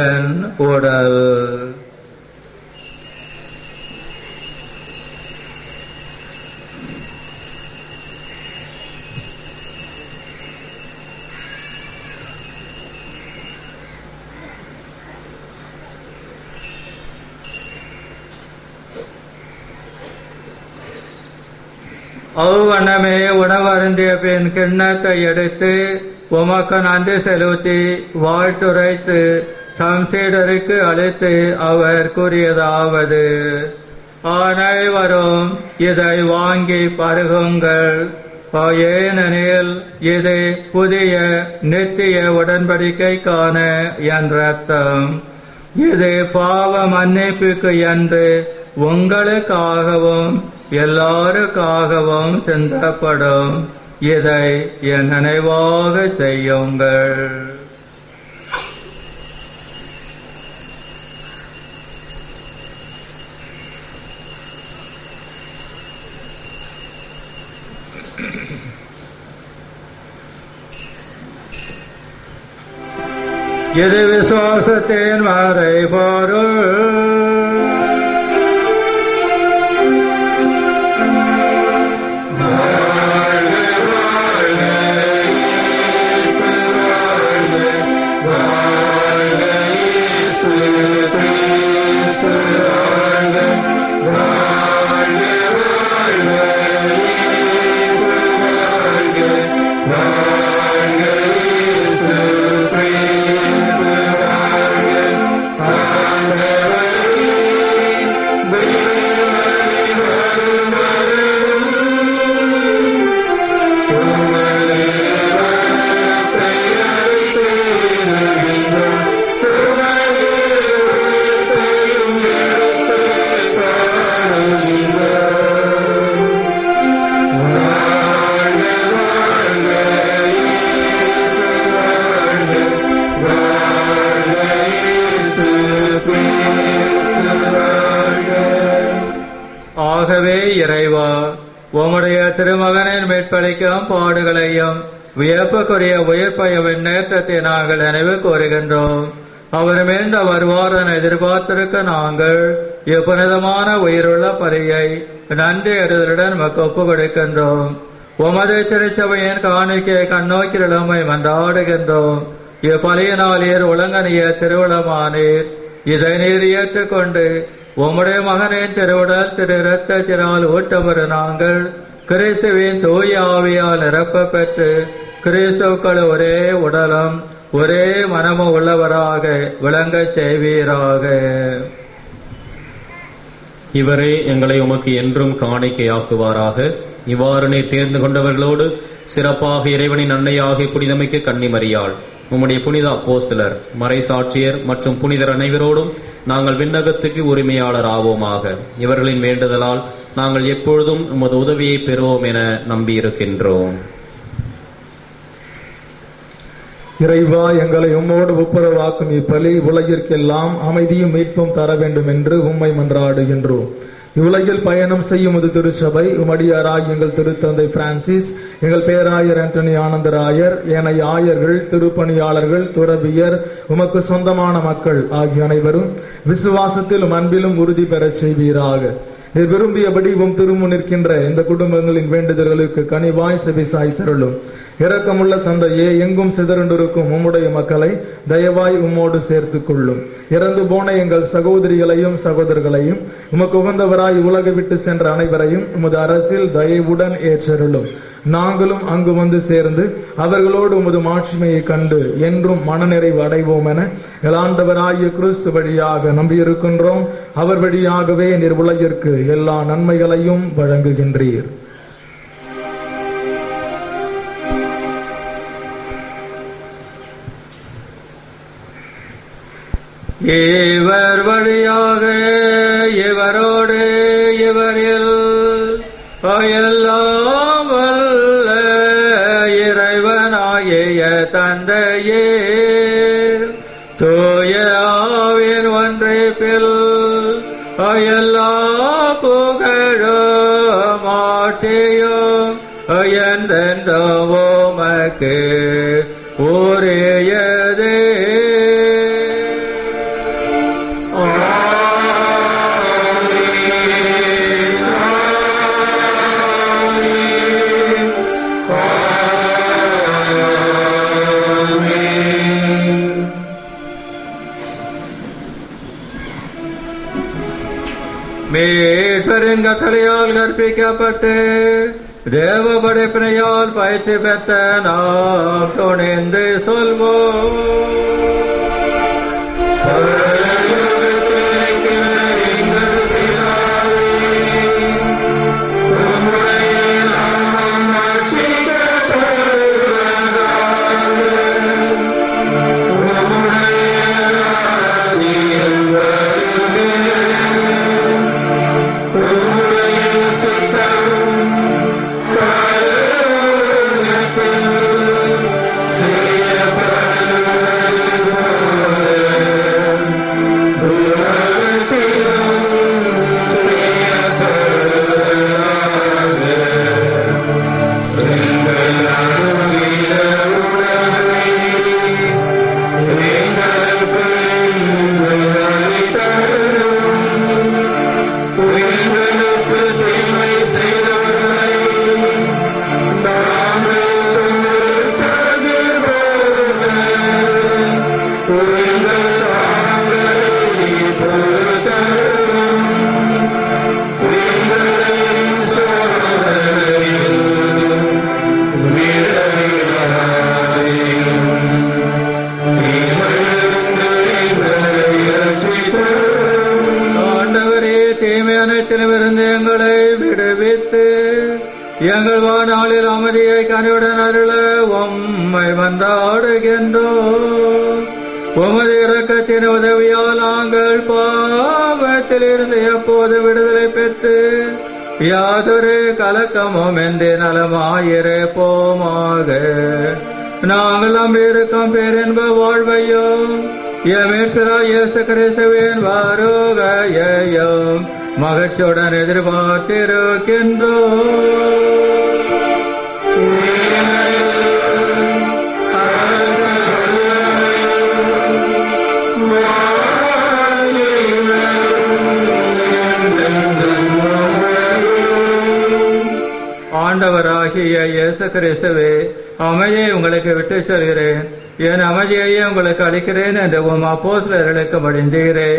என் உடல். அவ்வண்ணமே உணவருந்திய பின் கிண்ணத்தை எடுத்து உமக்கு நன்றி செலுத்தி வாழ்த்துரைத்து தம் சீடருக்கு அளித்து அவர் கூறியதாவது: அனைவரும் இதை வாங்கி பருகுங்கள், ஏனெனில் இது புதிய நித்திய உடன்படிக்கைக்கான என் ரத்தம். இது பாவ மன்னிப்புக்கு என்று உங்களுக்காகவும் எல்லாருக்காகவும் சிந்தப்படும். இதை என் நினைவாக செய்யுங்கள். இது விசுவாசத்தின் மறைபொருள். ஆகவே இறைவா, உம்முடைய திருமகனின் மீட்பளிக்கும் பாடுகளையும் வியப்புக்குரிய உயிர்ப்பையும் நேற்றத்தை நாங்கள் நினைவு கூறுகின்றோம். அவர் மீண்ட வருவார் என எதிர்பார்த்திருக்க நாங்கள் இப்புனிதமான உயிருள்ள பலியை நன்றி அறிதலுடன் நமக்கு ஒப்பு கொடுக்கின்றோம். உமது திருச்சபையின் காணிக்கையை கண்ணோக்கிழமை மன்றாடுகின்றோம். இப்பலியினால் நீர் ஒழுங்கனிய திருவுளமானீர். இதை நீர் ஏற்றுக்கொண்டு உம்முடைய மகனின் திருவுடல் திரு இரத்தத்தினால் ஊட்டமுறு நாங்கள் கிறிஸ்துவின் தூய ஆவியால் நிரப்ப பெற்று கிறிஸ்துக்கள் ஒரே உடலும் ஒரே மனமும் உள்ளவராக விளங்கச் செய்வீராக. இவரே எங்களை உமக்கு என்றும் காணிக்கையாக்குவாராக. இவ்வாறு நீர் தேர்ந்து கொண்டவர்களோடு சிறப்பாக இறைவனின் அன்னையாகிய புனிதமிக்க கன்னிமரியாள், உம்முடைய புனித அப்போஸ்தலர், மறைசாட்சியர் மற்றும் புனிதர் அனைவரோடும் நாங்கள் விண்ணகத்துக்கு உரிமையாளர் ஆவோமாக. இவர்களின் வேண்டுதலால் நாங்கள் எப்பொழுதும் உமது உதவியை பெறுவோம் என நம்பியிருக்கின்றோம். இறைவா, எங்களை உம்மோடு ஒப்புரவாக்கும் இப்பலி உலகிற்கெல்லாம் அமைதியும் மீட்பும் தர வேண்டும் என்று உம்மை மன்றாடுகின்றோம். இவ்வுலகில் பயணம் செய்யும் இது திருச்சபை உமடியாராய் எங்கள் திருத்தந்தை பிரான்சிஸ், எங்கள் பேராயர் ஆண்டனி ஆனந்தராயர், ஏனைய ஆயர்கள், திருப்பணியாளர்கள், துறவியர், உமக்கு சொந்தமான மக்கள் ஆகிய அனைவரும் விசுவாசத்திலும் அன்பிலும் உறுதி பெறச் செய்வீராக. நீர் விரும்பியபடி உம் திருமுன் நிற்கின்ற இந்த குடும்பங்களின் வேண்டுதல்களுக்கு கனிவாய் செவிசாய் தருளும். இரக்கமுள்ள தந்தையே, எங்கும் சிதறண்டிருக்கும் உம்முடைய மக்களை தயவாய் உம்மோடு சேர்த்துக் கொள்ளும். இறந்து போன எங்கள் சகோதரிகளையும் சகோதரர்களையும் உமக்கு உகந்தவராய் உலக விட்டு சென்ற அனைவரையும் உமது அரசில் தயவுடன் ஏற்றருளும். நாங்களும் அங்கு வந்து சேர்ந்து அவர்களோடு உமது மாட்சிமையை கண்டு என்றும் மனநிறைவு அடைவோம் என ஆண்டவராகிய கிறிஸ்து வழியாக நம்பியிருக்கின்றோம். அவர் வழியாகவே நீர் உலகிற்கு எல்லா நன்மைகளையும் வழங்குகின்றீர். இவர் வழியாக இவரோடு இவரில் எல்லாம் வல்ல இறைவனாகிய தந்தையே, தூய ஆவியின் ஒன்றிப்பில் எல்லா புகழும் ஆட்சியும் என்றென்றும் உமக்கு உரியதே. மீட்பரின் கட்டளையால் கற்பிக்கப்பட்டு தேவ படைப்பினையால் பயிற்சி பெற்ற நாம் துணிந்து சொல்வோம். எங்கள் வாழ்நாளில் அமைதியை கனிவுடன் அருள உம்மை மன்றாடுகின்றோம். உமது இரக்கத்தின் உதவியால் நாங்கள் பாவத்தில் இருந்து எப்போது விடுதலை பெற்று யாதொரு கலக்கமும் என்று நலமாயிருப்போமாக. நாங்கள் நம்பியிருக்கும் பேரின்ப வாழ்வையும் எமேற்கிறாய் இயேசு கிறிஸ்துவின் வருகையையும் மகிழ்ச்சியுடன் எதிர்பார்த்திருக்கின்றோம். ஆண்டவராகிய இயேசு கிறிஸ்துவே, அமைதியை உங்களுக்கு விட்டு செல்கிறேன், என் அமைதியையே உங்களுக்கு அளிக்கிறேன் என்று உம் அப்போஸ்தலர்களுக்கு மொழிந்தீரே.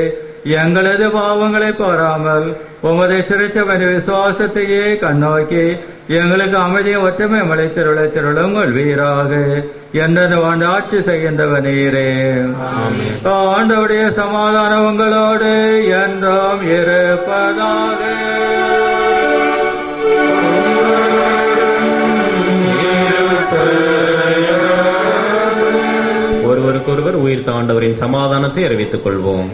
எங்களது பாவங்களை பாராமல் உமது திருச்சபையின் விசுவாசத்தையே கண்ணோக்கி எங்களுக்கு அமைதியை ஒற்றுமை திருளும் கொள்வீராக என்று ஆட்சி செய்கின்றவனீரே. ஆண்டவருடைய சமாதானம் உங்களோடு என்றும் இருப்பதாக. ஒருவருக்கொருவர் உயிர்த்த ஆண்டவரின் சமாதானத்தை அறிவித்துக் கொள்வோம்.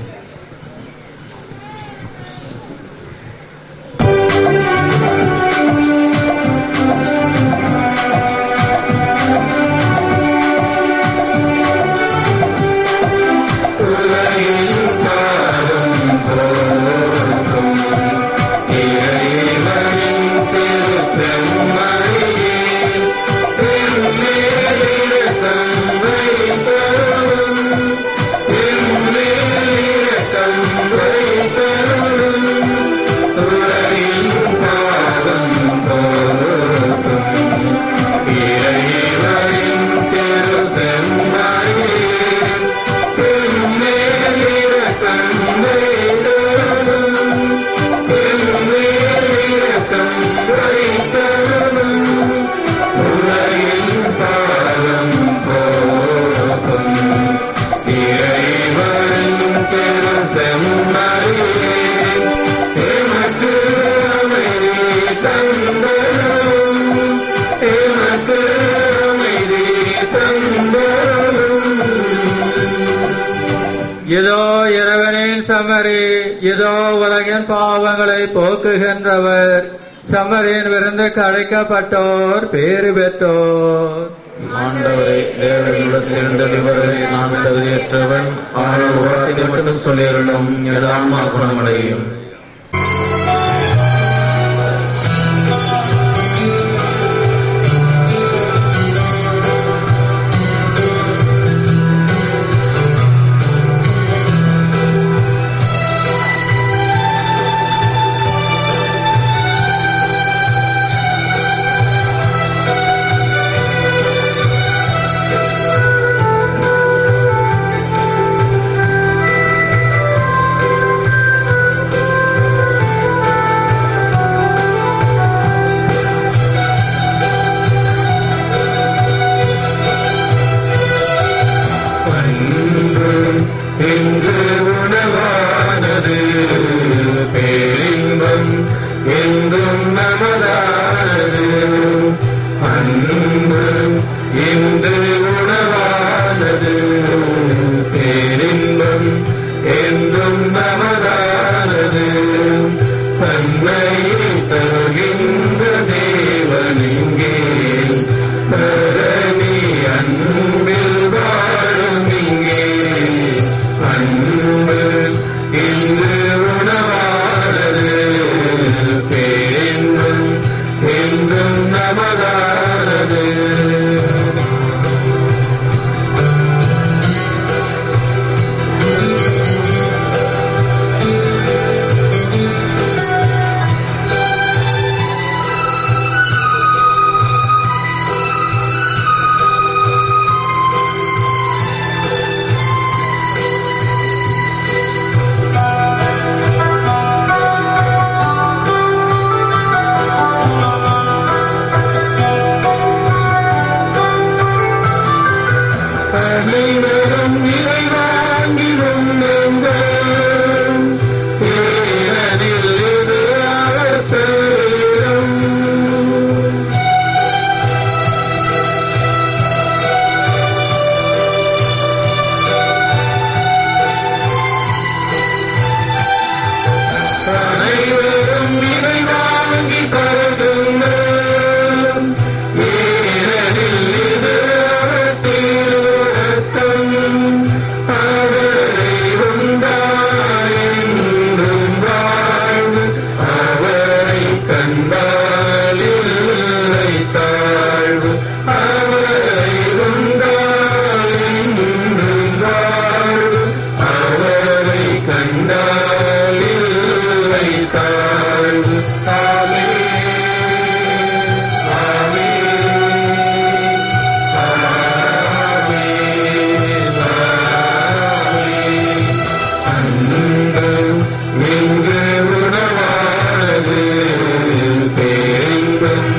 தந்தரும் எமக்கு அமைதி தந்தரும். இதோ இறைவனின் சமரி, இதோ உலகின் பாவங்களை போக்குகின்றவர். சமரின் விருந்துக்கு அழைக்கப்பட்டோர் பேறு பெற்றோர். ஆண்டவரே, தேவனிடத்தில் எழுந்தளிவரை நான் தகுதியற்றவன். ஆனால் வார்த்தை மட்டும் சொல்லியருளும், எனது ஆன்மா குணமடையும். இன்று உணவானது பேரின்பம் என்றும் நமதானது. அன்பு இன்று உணவானது பேரின்பம் என்றும் நமதானது. தன்மையை தருகின்ற தேவனிங்கே தரணி அன்பில் வாழும் இங்கே. அன்பு இன்று உணவானது பேரின்பம் என்றும் நமதானது. அனைவரும் இறைவாங்கி உண்ணுங்கள், ஏனெனில் இது அவர் சரீரம். அனைவரும் இறைவாங்கி பருகுங்கள், ஏனெனில் இது அவர் திருரத்தம். அவரை உண்டாய் என்றும் வாழ்வு, அவரை கண்டால் இல்லை தாழ்வு. அவரை உண்டாய் என்றும் வாழ்வு, அவரை கண்டால் இல்லை தாழ்வு. ஆமென், ஆமென், ஆமென். அன்பு இன்று உணவானது பேரின்பம்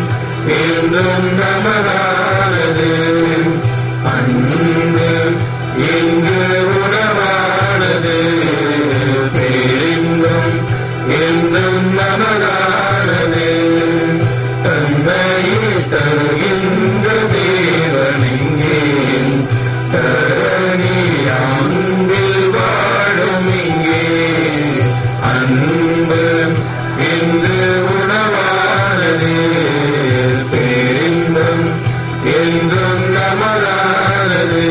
என்றும் நமதானது. அன்பு இன்று உணவானது பேரின்பம் என்றும் நமதானது. தந்தையை தருகின்ற தேவனிங்கே தரணி அன்பில் வாழும் இங்கே. அன்பு இன்று உணவானது பேரின்பம் என்றும் நமதானது.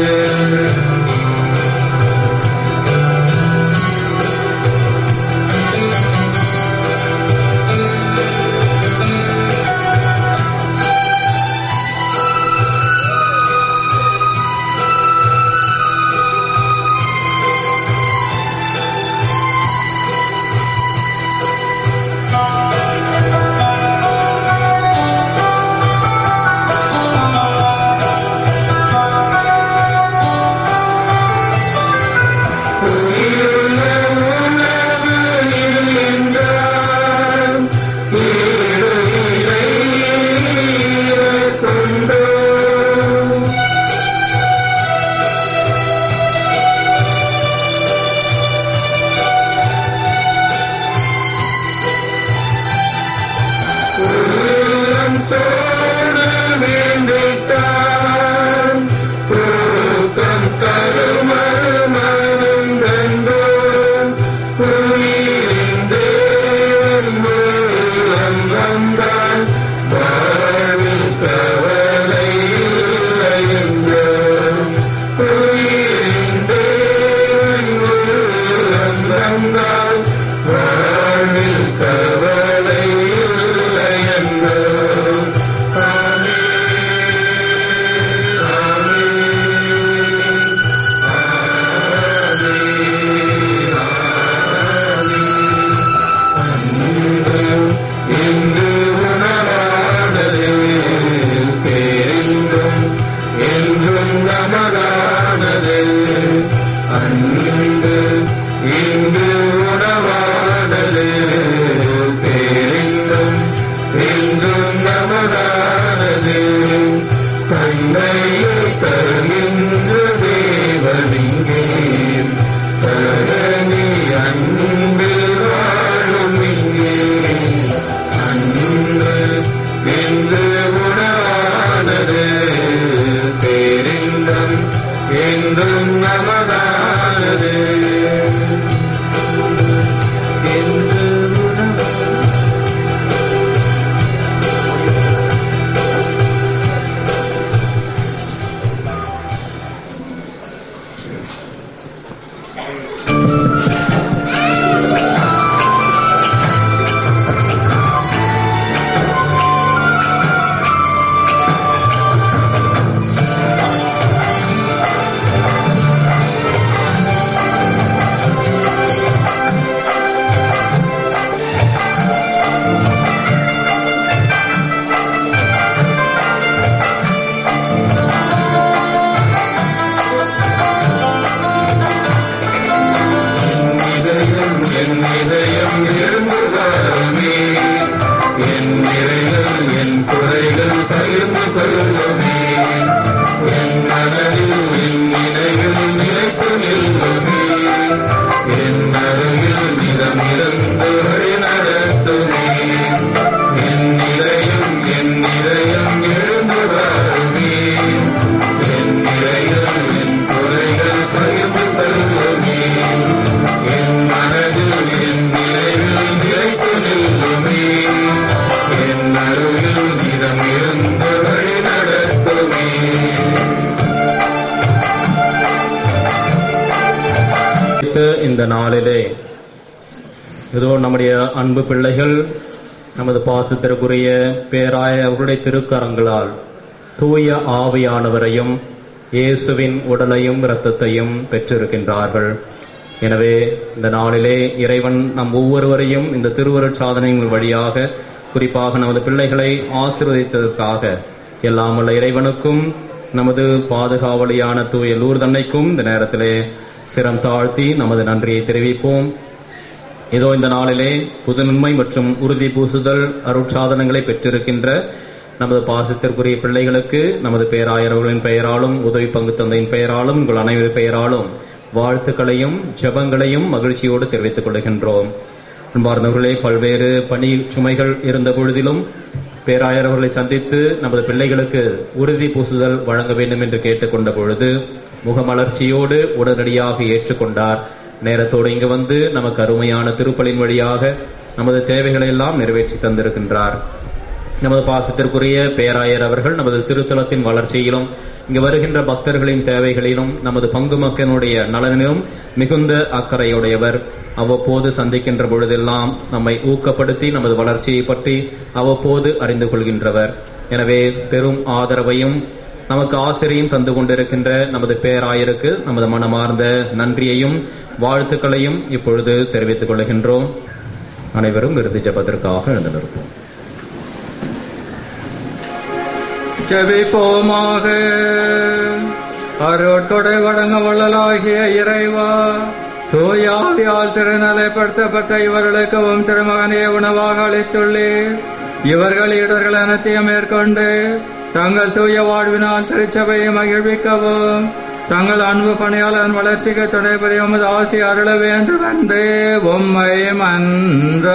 என்றும் நமதானது. தந்தையை தருகின்ற தேவனிங்கே தரணி அன்பில் வாழும் இங்கே. அன்பு என்று உணவானது பேரின்பம் என்றும் நமதானது. இந்த நாளிலே இதோ நம்முடைய அன்பு பிள்ளைகள் நமது பாசத்திற்குரிய பேராய அவருடைய திருக்கரங்களால் தூய ஆவியானவரையும் இயேசுவின் உடலையும் இரத்தத்தையும் பெற்றிருக்கின்றார்கள். எனவே இந்த நாளிலே இறைவன் நம் ஒவ்வொருவரையும் இந்த திருவருட் சாதனைகள் வழியாக குறிப்பாக நமது பிள்ளைகளை ஆசீர்வதித்ததற்காக எல்லாம் உள்ள இறைவனுக்கும் நமது பாதுகாவலியான தூய லூர்தன்னைக்கும் இந்த நேரத்திலே சிரம் தாழ்த்தி நமது நன்றியை தெரிவிப்போம். இதோ இந்த நாளிலே புதுநன்மை மற்றும் உறுதி பூசுதல் அருட்சாதனங்களை பெற்றிருக்கின்ற நமது பாசத்திற்குரிய பிள்ளைகளுக்கு நமது பேராயர்களின் பெயராலும் உதவி பங்கு தந்தையின் பெயராலும் உங்கள் அனைவரின் பெயராலும் வாழ்த்துக்களையும் ஜெபங்களையும் மகிழ்ச்சியோடு தெரிவித்துக் கொள்கின்றோம். அன்பார்ந்தவர்களே, பல்வேறு பணி சுமைகள் இருந்த பொழுதிலும் பேராயர் அவர்களை சந்தித்து நமது பிள்ளைகளுக்கு உறுதி பூசுதல் வழங்க வேண்டும் என்று கேட்டுக்கொண்ட பொழுது முகமலர்ச்சியோடு உடனடியாக ஏற்றுக்கொண்டார். நேரத்தோடு இங்கு வந்து நமக்கு அருமையான திருப்பலின் வழியாக நமது தேவைகளை எல்லாம் நிறைவேற்றி தந்திருக்கின்றார். நமது பாசத்திற்குரிய பேராயர் அவர்கள் நமது திருத்தலத்தின் வளர்ச்சியிலும் இங்கு வருகின்ற பக்தர்களின் தேவைகளிலும் நமது பங்கு மக்களுடைய நலனிலும் மிகுந்த அக்கறையுடையவர். அவ்வப்போது சந்திக்கின்ற பொழுதெல்லாம் நம்மை ஊக்கப்படுத்தி நமது வளர்ச்சியை பற்றி அவ்வப்போது அறிந்து கொள்கின்றவர். எனவே பெரும் ஆதரவையும் நமக்கு ஆசிரியம் தந்து கொண்டிருக்கின்ற நமது பேராயருக்கு நமது மனமார்ந்த நன்றியையும் வாழ்த்துக்களையும் இப்பொழுது தெரிவித்துக் கொள்கின்றோம். அனைவரும் இறுதி ஜெபத்திற்காக எழுந்து நிற்போம். ஜெபிப்போமாக. அருட்கொடை வழங்க வள்ளலாகிய இறைவா, தூயாவியால் திருநிலைப்படுத்தப்பட்ட இவர்களுக்கும் திருமகனே உணவாக அளித்துள்ளீர். இவர்கள் இடர்கள் அனைத்தையும் மேற்கொண்டு தங்கள் தூய வாழ்வினால் திருச்சபையை மகிழ்விக்கவும் தங்கள் அன்பு பணியாளன் வளர்ச்சிக்கு துணை புரிய உமது ஆசி அருள வேண்டும் என்று உம்மை மன்றாடுகின்றோம்.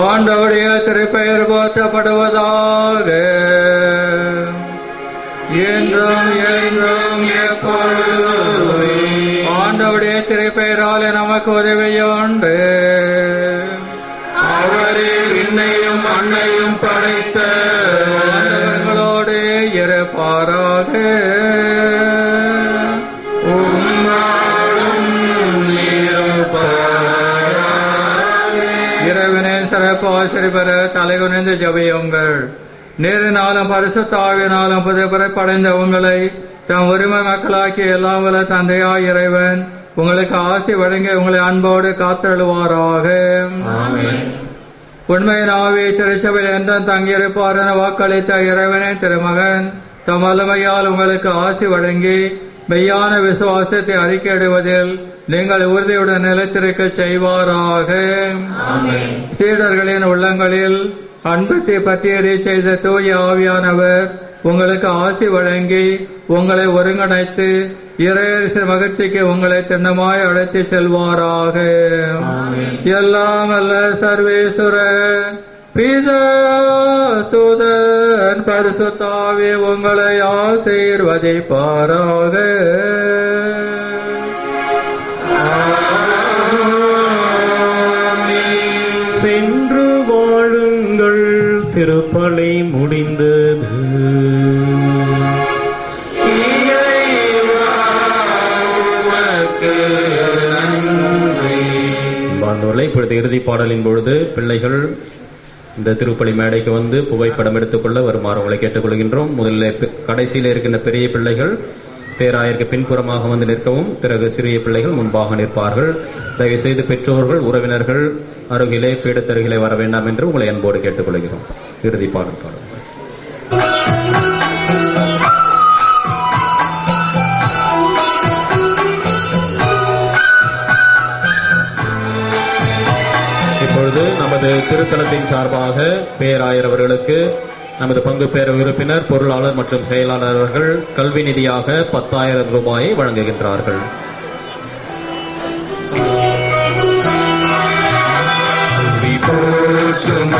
ஆண்டவருடைய திருப்பெயர் போற்றப்படுவதாக. என்றும் என்றும் எப்பொழுதும் ஆண்டவருடைய திருப்பெயரால் நமக்கு உதவியுண்டு. அவரே விண்ணையும் மண்ணையும் படைத்த ஆண்டவர்களோடு இருப்பாராக. இறைவனின் சிறப்பு ஆசிரியர் தலைகுனிந்து ஜெபியுங்கள். நேரினாலும் பரிசுத்தாவினாலும் புதுப்பிறப்படைந்த உங்களை தம் உரிமை மக்களாக்கி எல்லாம் வல்ல தந்தையாய் இறைவன் உங்களுக்கு ஆசி வழங்கி உங்களை அன்போடு காத்தழுவாராக. உண்மையின் ஆவி திருச்சபையில் என்றும் தங்கியிருப்பார் என வாக்களித்த இறைவனின் திருமகன் தம் வல்லமையால் உங்களுக்கு ஆசி வழங்கி மெய்யான விசுவாசத்தை அறிக்கையிடுவதில் நீங்கள் உறுதியுடன் நிலைத்திருக்க செய்வாராக. சீடர்களின் உள்ளங்களில் அன்பத்தை பற்றியறி செய்த தூய ஆவியானவர் உங்களுக்கு ஆசி வழங்கி உங்களை ஒருங்கிணைத்து இறையரசின் மகிழ்ச்சிக்கு உங்களை திண்ணமாய் அழைத்து செல்வாராக. எல்லாம் அல்ல சர்வேஸ்வர பிதா சுதன் பரிசுத்தாவி உங்களை ஆசீர்வதிப்பாராக. சென்று வாழுங்கள், திருப்பலி முடிந்தது. பாந்தோர்களை இப்பொழுது இறுதி பாடலின் பொழுது பிள்ளைகள் இந்த திருப்பலி மேடைக்கு வந்து புகைப்படம் எடுத்துக்கொள்ள வருமாறு உங்களை கேட்டுக்கொள்கின்றோம். முதலில் கடைசியில் இருக்கின்ற பெரிய பிள்ளைகள் பேராயருக்கு பின்புறமாக வந்து நிற்கவும், பிறகு சிறிய பிள்ளைகள் முன்பாக நிற்பார்கள். தயவு செய்து பெற்றோர்கள், உறவினர்கள் அருகிலே பீடத்தருகிலே வர வேண்டாம் என்று உங்களை அன்போடு கேட்டுக்கொள்கிறோம். இறுதி பாடல். இப்பொழுது நமது திருத்தலத்தின் சார்பாக பேராயர் அவர்களுக்கு நமது பங்கு பேரவை உறுப்பினர், பொருளாளர் மற்றும் செயலாளர் அவர்கள் கல்வி நிதியாக 10,000 ரூபாயை வழங்குகின்றார்கள். போற்றும்